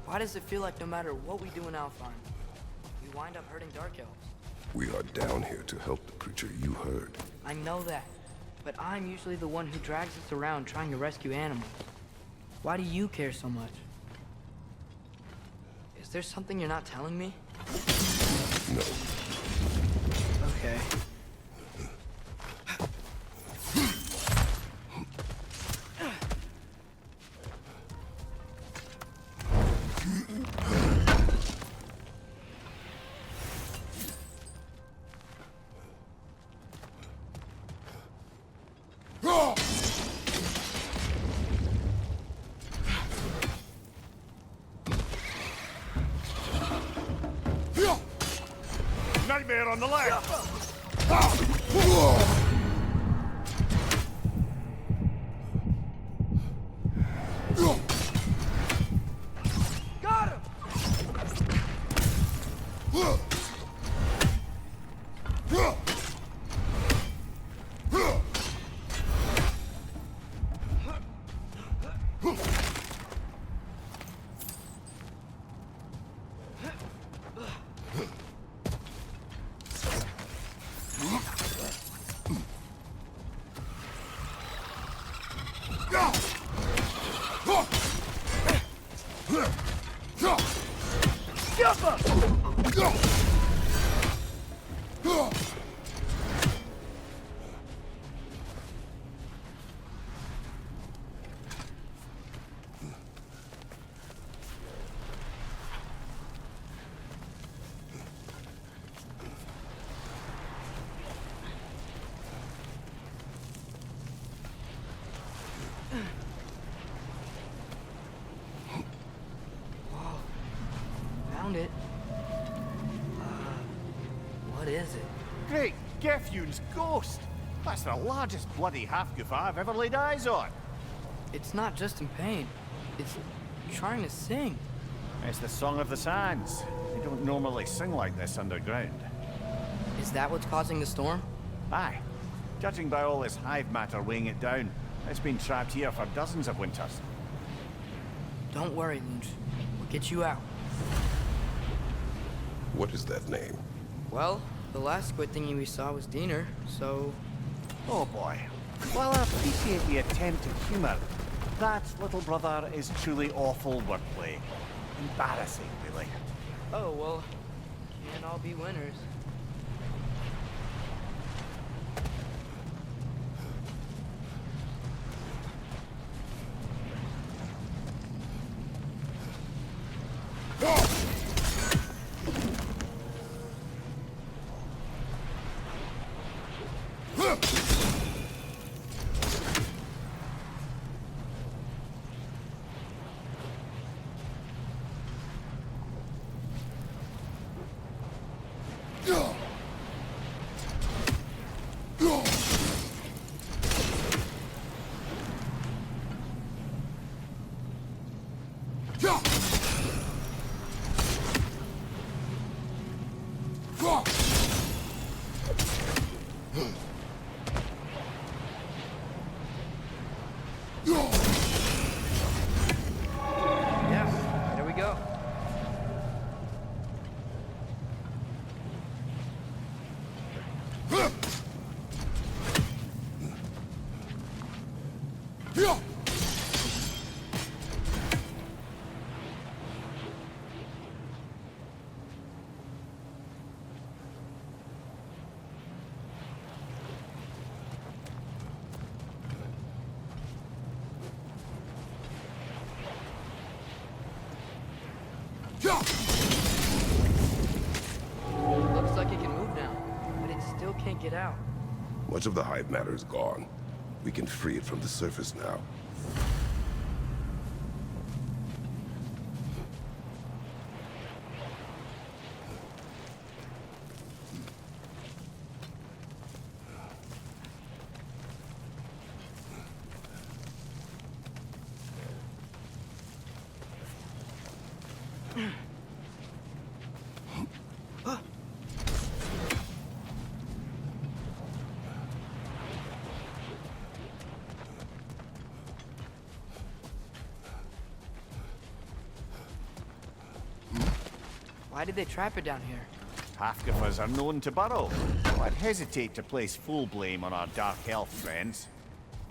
why does it feel like no matter what we do in Alfheim, we wind up hurting Dark Elves? We are down here to help the creature you heard. I know that, but I'm usually the one who drags us around trying to rescue animals. Why do you care so much? Is there something you're not telling me? No. Okay. Nightmare on the left! Got him! Found it. What is it? Great, Gefyun's ghost! That's the largest bloody half-goof I've ever laid eyes on. It's not just in pain. It's trying to sing. It's the Song of the Sands. They don't normally sing like this underground. Is that what's causing the storm? Aye. Judging by all this hive matter weighing it down, it's been trapped here for dozens of winters. Don't worry, Lunch. We'll get you out. What is that name? Well, the last squid thingy we saw was Diener, so... Oh boy. While I appreciate the attempt at humor, that, little brother, is truly awful wordplay. Embarrassing, really. Oh, well, can't all be winners. Yeah, there we go. Looks like it can move now, but it still can't get out. Much of the hive matter is gone. We can free it from the surface now. Why did they trap it down here? Half-goofers are known to burrow, so I'd hesitate to place full blame on our dark elf friends.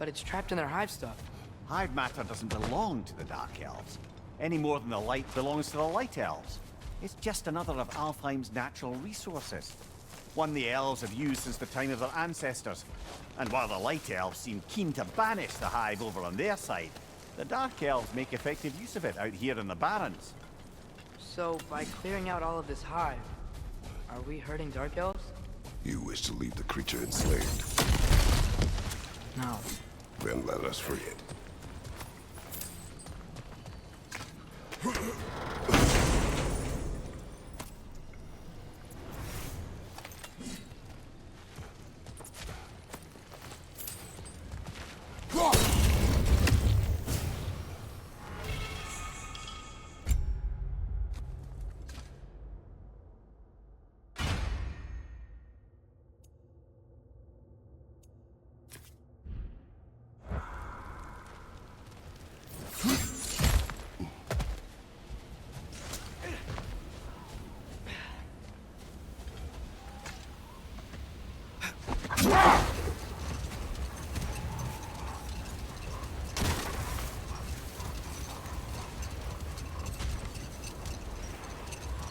But it's trapped in their hive stuff. Hive matter doesn't belong to the Dark Elves, any more than the light belongs to the Light Elves. It's just another of Alfheim's natural resources. One the elves have used since the time of their ancestors. And while the Light Elves seem keen to banish the hive over on their side, the Dark Elves make effective use of it out here in the Barrens. So, by clearing out all of this hive, are we hurting Dark Elves? You wish to leave the creature enslaved. No. Then let us free it.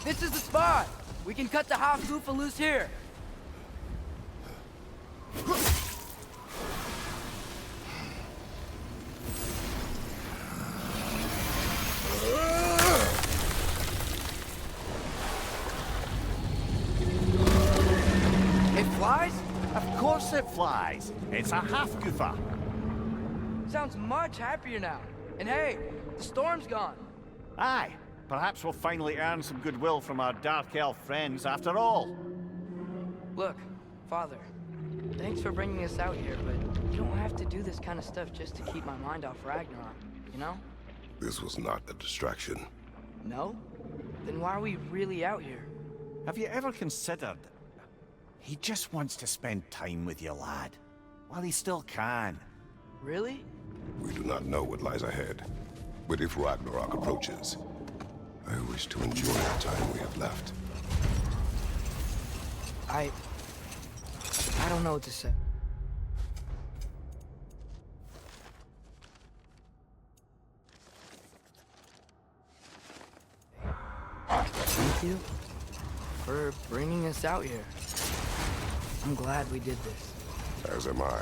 This is the spot! We can cut the half Goofa loose here! It flies? Of course it flies. It's a half-goofer. Sounds much happier now. And hey, the storm's gone. Aye, perhaps we'll finally earn some goodwill from our Dark Elf friends after all. Look, Father, thanks for bringing us out here, but you don't have to do this kind of stuff just to keep my mind off Ragnarok, you know? This was not a distraction. No? Then why are we really out here? Have you ever considered... He just wants to spend time with you, lad. While he still can. Really? We do not know what lies ahead. But if Ragnarok approaches, I wish to enjoy the time we have left. I don't know what to say. Thank you for bringing us out here. I'm glad we did this. As am I.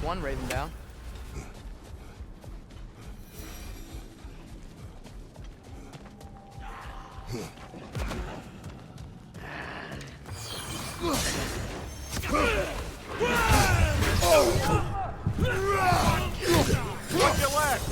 One Raven down. Watch your left!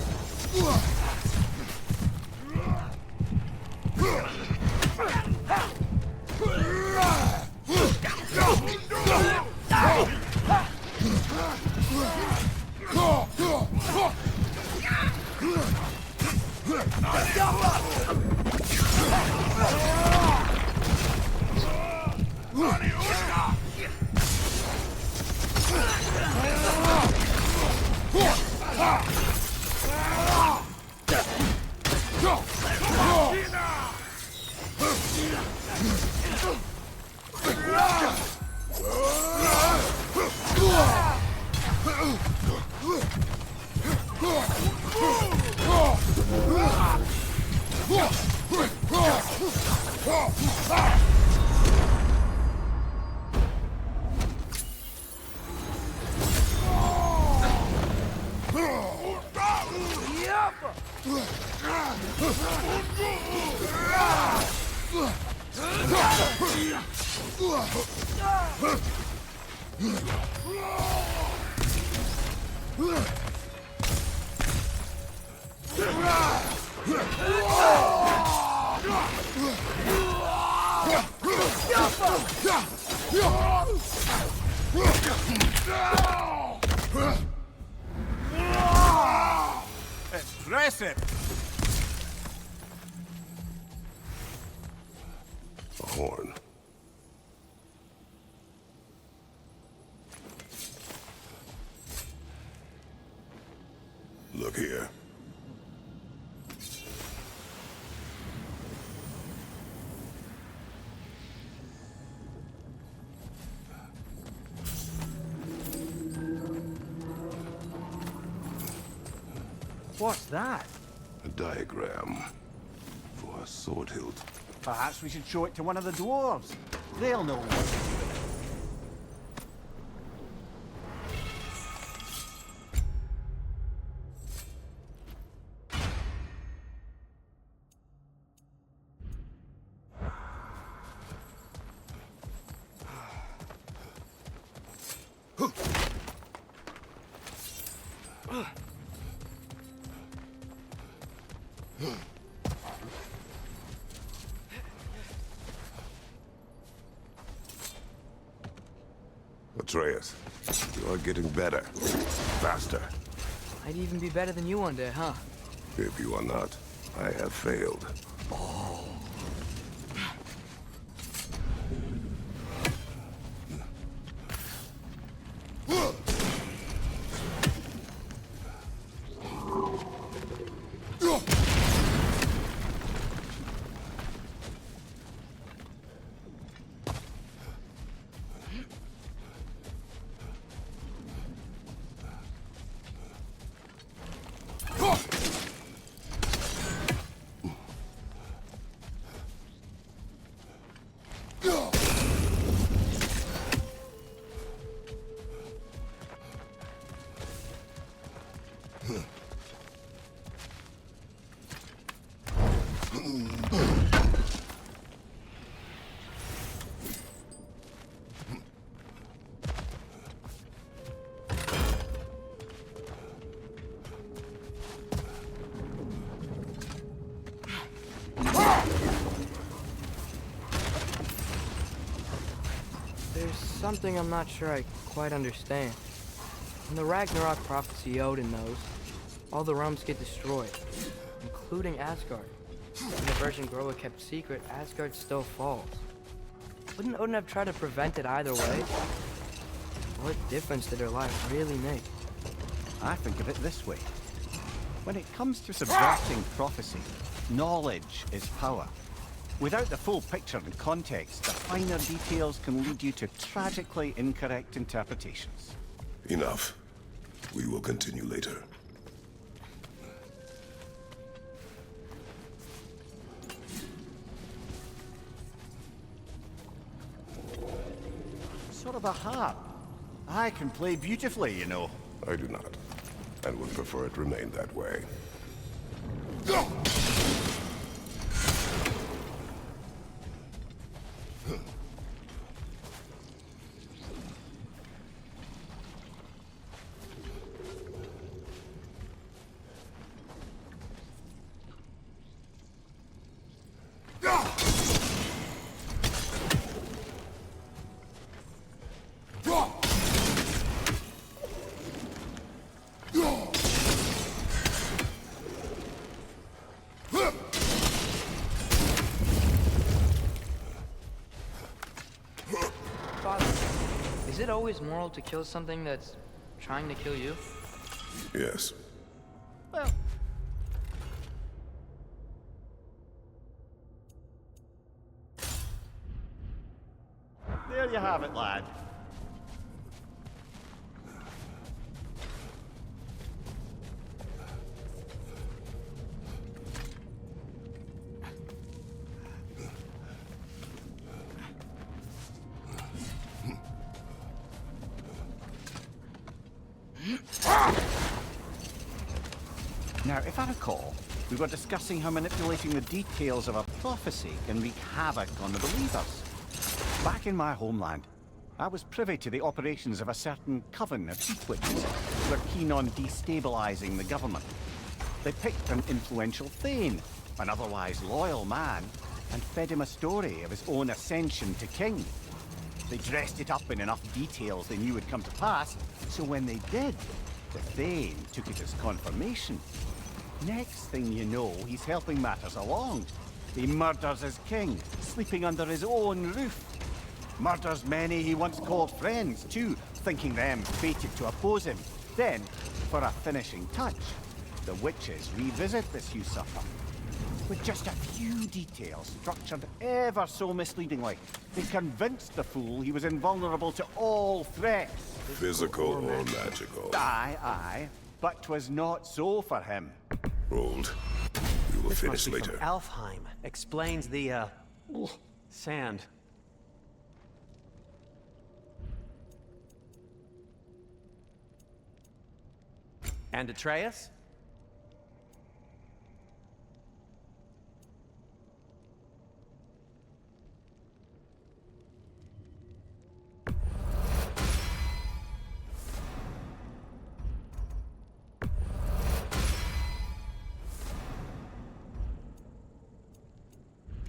Impressive! A horn. Look here. What's that? A diagram for a sword hilt. Perhaps we should show it to one of the dwarves. They'll know what to do with it. Atreus, you are getting better. Faster. I'd even be better than you one day, huh? If you are not, I have failed. There's something I'm not sure I quite understand. In the Ragnarok prophecy Odin knows, all the realms get destroyed, including Asgard. In the version Groa kept secret, Asgard still falls. Wouldn't Odin have tried to prevent it either way? What difference did her life really make? I think of it this way. When it comes to subverting prophecy, knowledge is power. Without the full picture and context, the finer details can lead you to tragically incorrect interpretations. Enough. We will continue later. Sort of a harp. I can play beautifully, you know. I do not, and would prefer it remain that way. Father, is it always moral to kill something that's trying to kill you? Yes. Well, there you have it, lad. Now, if I recall, we were discussing how manipulating the details of a prophecy can wreak havoc on the believers. Back in my homeland, I was privy to the operations of a certain coven of heath witches who were keen on destabilizing the government. They picked an influential Thane, an otherwise loyal man, and fed him a story of his own ascension to king. They dressed it up in enough details they knew would come to pass, so when they did, the Thane took it as confirmation. Next thing you know, he's helping matters along. He murders his king, sleeping under his own roof. Murders many he once called friends, too, thinking them fated to oppose him. Then, for a finishing touch, the witches revisit this usurper. With just a few details structured ever so misleadingly, they convinced the fool he was invulnerable to all threats. Physical or magical? Aye, aye. But 'twas not so for him. Rolled. We will This finish must be later. from Alfheim. Explains the, sand. And Atreus?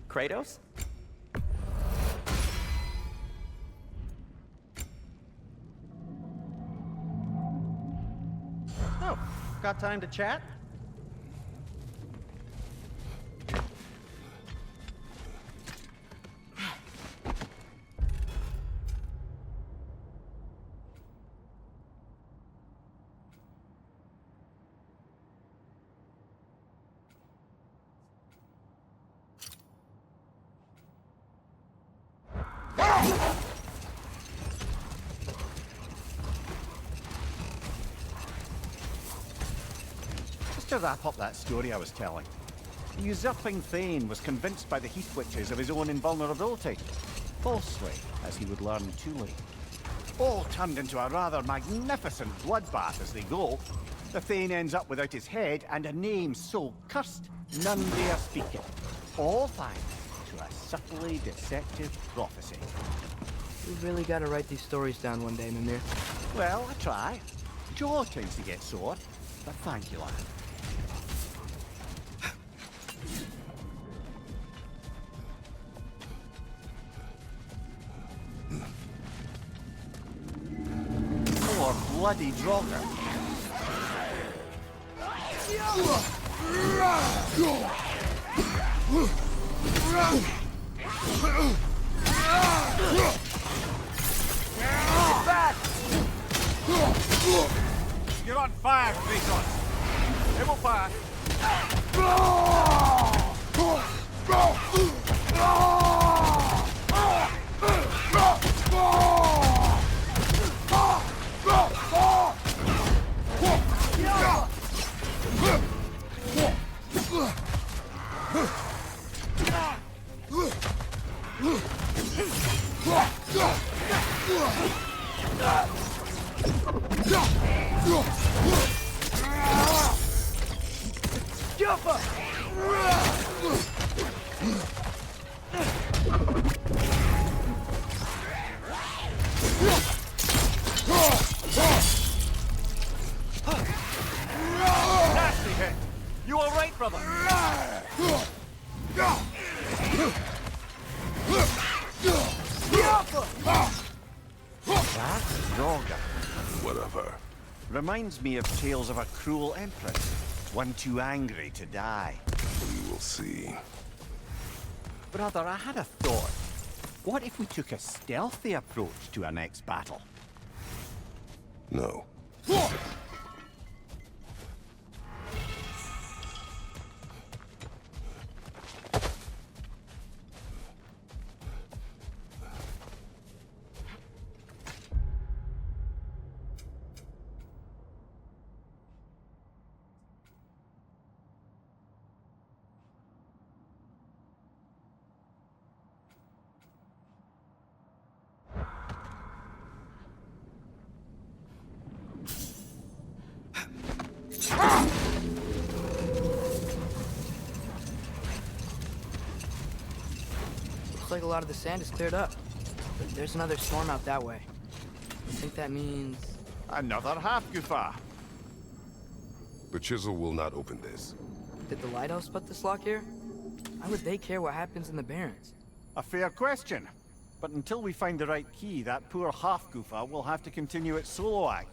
Kratos? Oh, got time to chat? Just to wrap up that story I was telling, the usurping Thane was convinced by the Heath Witches of his own invulnerability. Falsely, as he would learn too late. All turned into a rather magnificent bloodbath as they go. The Thane ends up without his head and a name so cursed, none dare speak it. All thanks to a subtly deceptive prophecy. We really gotta write these stories down one day, Mimir. Well, I try. Jaw tends to get sore, but thank you, lad. More bloody Draugr. You're on fire, Kratos. It will pass. Nasty hit. You all right, brother? That's Draugr. Whatever. Reminds me of tales of a cruel empress, one too angry to die. We will see. Brother, I had a thought. What if we took a stealthy approach to our next battle? No. Looks like a lot of the sand is cleared up. But there's another storm out that way. I think that means... Another half-goofa. The chisel will not open this. Did the lighthouse put this lock here? Why would they care what happens in the Barrens? A fair question. But until we find the right key, that poor half-goofa will have to continue its solo act.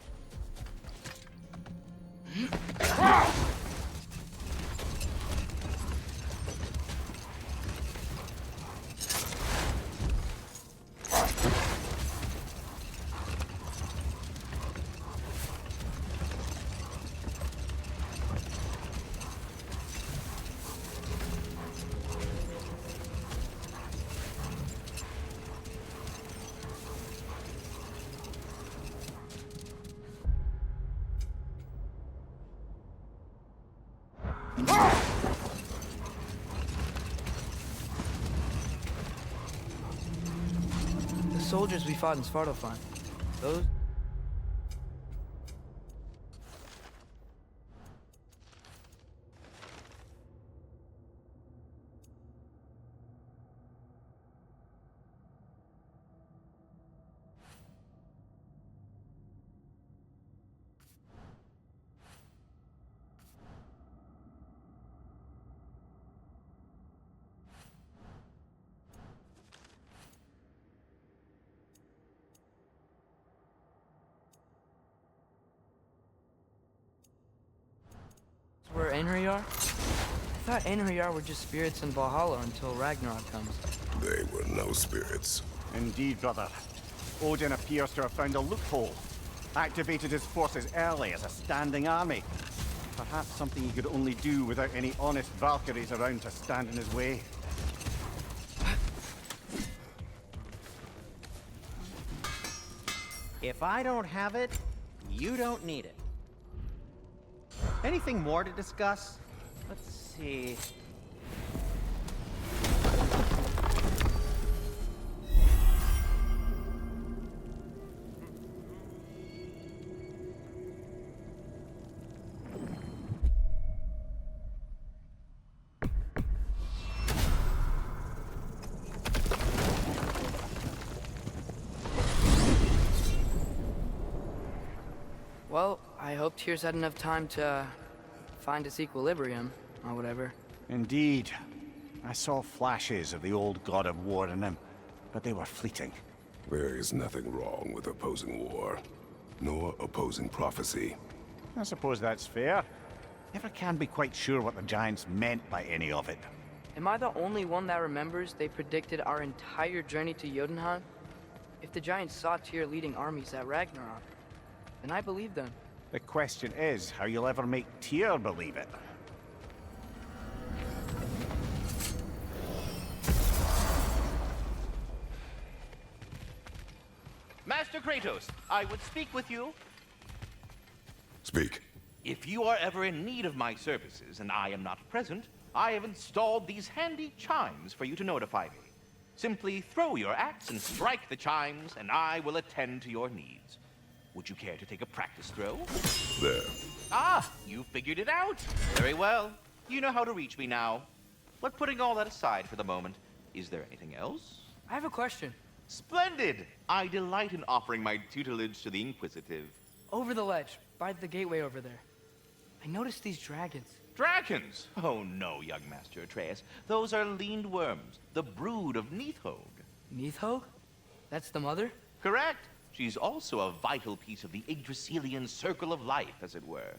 The soldiers we fought in Svartalfheim. Those... where Einherjar? I thought Einherjar were just spirits in Valhalla until Ragnarok comes. They were no spirits. Indeed, brother. Odin appears to have found a loophole. Activated his forces early as a standing army. Perhaps something he could only do without any honest Valkyries around to stand in his way. If I don't have it, you don't need it. Anything more to discuss? Let's see. Well, I hope Tyr's had enough time to find its equilibrium, or whatever. Indeed. I saw flashes of the old god of war in him, but they were fleeting. There is nothing wrong with opposing war, nor opposing prophecy. I suppose that's fair. Never can be quite sure what the Giants meant by any of it. Am I the only one that remembers they predicted our entire journey to Jotunheim? If the Giants saw Tyr leading armies at Ragnarok, then I believe them. The question is how you'll ever make Tyr believe it. Master Kratos, I would speak with you. Speak. If you are ever in need of my services and I am not present, I have installed these handy chimes for you to notify me. Simply throw your axe and strike the chimes, and I will attend to your needs. Would you care to take a practice throw? There. Ah, you figured it out. Very well. You know how to reach me now. But putting all that aside for the moment, is there anything else? I have a question. Splendid! I delight in offering my tutelage to the inquisitive. Over the ledge, by the gateway over there. I noticed these dragons. Dragons? Oh no, young Master Atreus. Those are leaned worms, the brood of Nidhogg. Nidhogg? That's the mother? Correct. She's also a vital piece of the Yggdrasilian circle of life, as it were.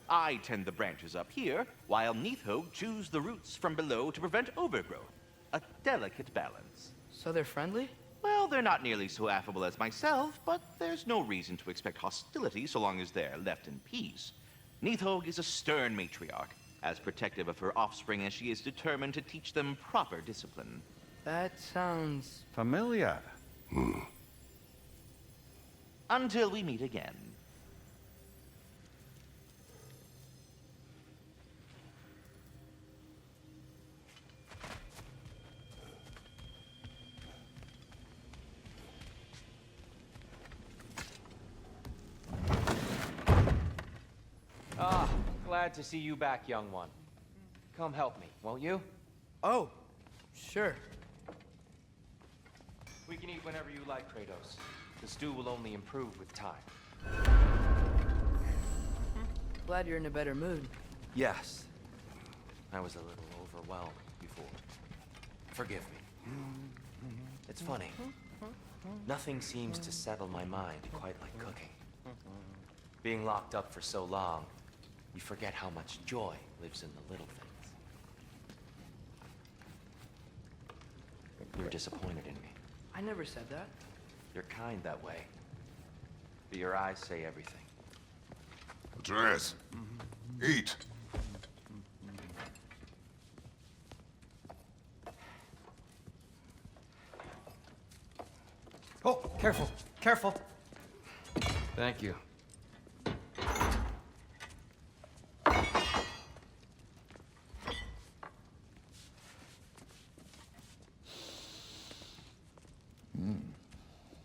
I tend the branches up here, while Nidhogg chews the roots from below to prevent overgrowth. A delicate balance. So they're friendly? Well, they're not nearly so affable as myself, but there's no reason to expect hostility so long as they're left in peace. Nidhogg is a stern matriarch, as protective of her offspring as she is determined to teach them proper discipline. That sounds... Familiar. Until we meet again. Ah, glad to see you back, young one. Come help me, won't you? Oh, sure. We can eat whenever you like, Kratos. The stew will only improve with time. Glad you're in a better mood. Yes. I was a little overwhelmed before. Forgive me. It's funny. Nothing seems to settle my mind quite like cooking. Being locked up for so long, you forget how much joy lives in the little things. You're disappointed in me. I never said that. You're kind that way. But your eyes say everything. Atreus, eat. Oh, careful, careful. Thank you.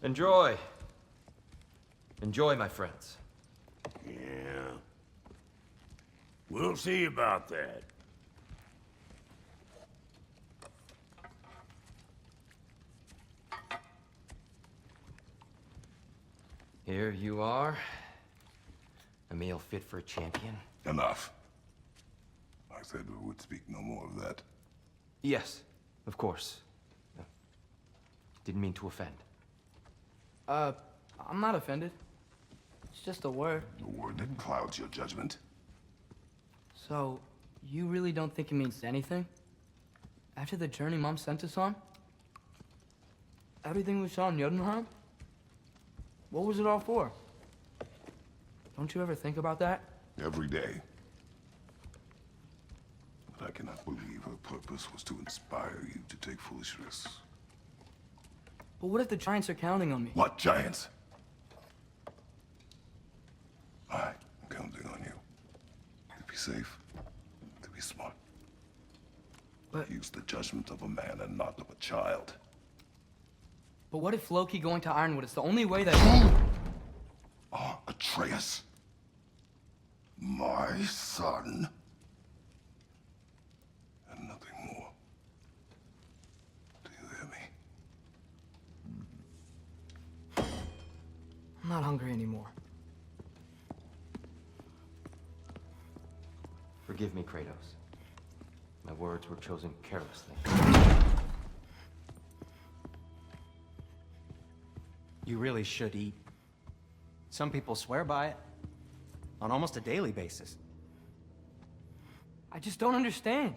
Enjoy. Enjoy, my friends. Yeah. We'll see about that. Here you are. A meal fit for a champion. Enough. I said we would speak no more of that. Yes, of course. Didn't mean to offend. I'm not offended. It's just a word. The word that clouds your judgment. So, you really don't think it means anything? After the journey Mom sent us on? Everything we saw in Jotunheim? What was it all for? Don't you ever think about that? Every day. But I cannot believe her purpose was to inspire you to take foolish risks. But what if the Giants are counting on me? What giants? I'm counting on you. To be safe, to be smart. But- Use the judgment of a man and not of a child. But what if Loki going to Ironwood is the only way that... Atreus. My son. And nothing more. Do you hear me? I'm not hungry anymore. Forgive me, Kratos. My words were chosen carelessly. You really should eat. Some people swear by it. On almost a daily basis. I just don't understand.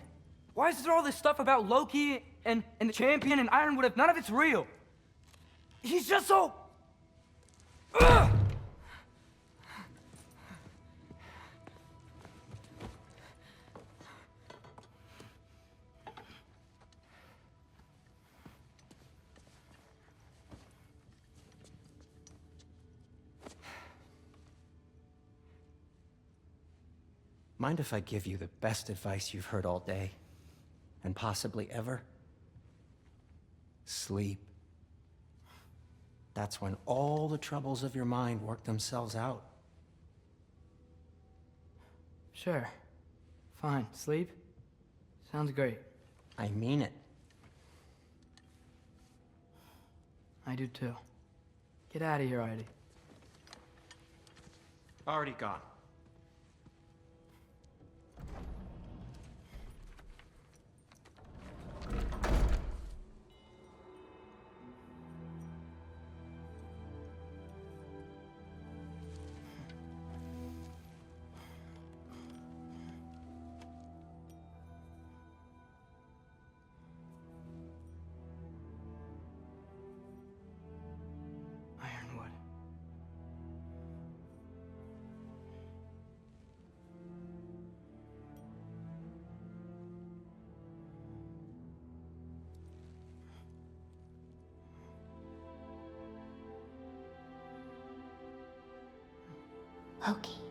Why is there all this stuff about Loki and the champion and Ironwood if none of it's real? He's just so... Ugh! Mind if I give you the best advice you've heard all day? And possibly ever? Sleep. That's when all the troubles of your mind work themselves out. Sure. Fine. Sleep? Sounds great. I mean it. I do too. Get out of here, Heidi. Already gone. Ironwood. Loki.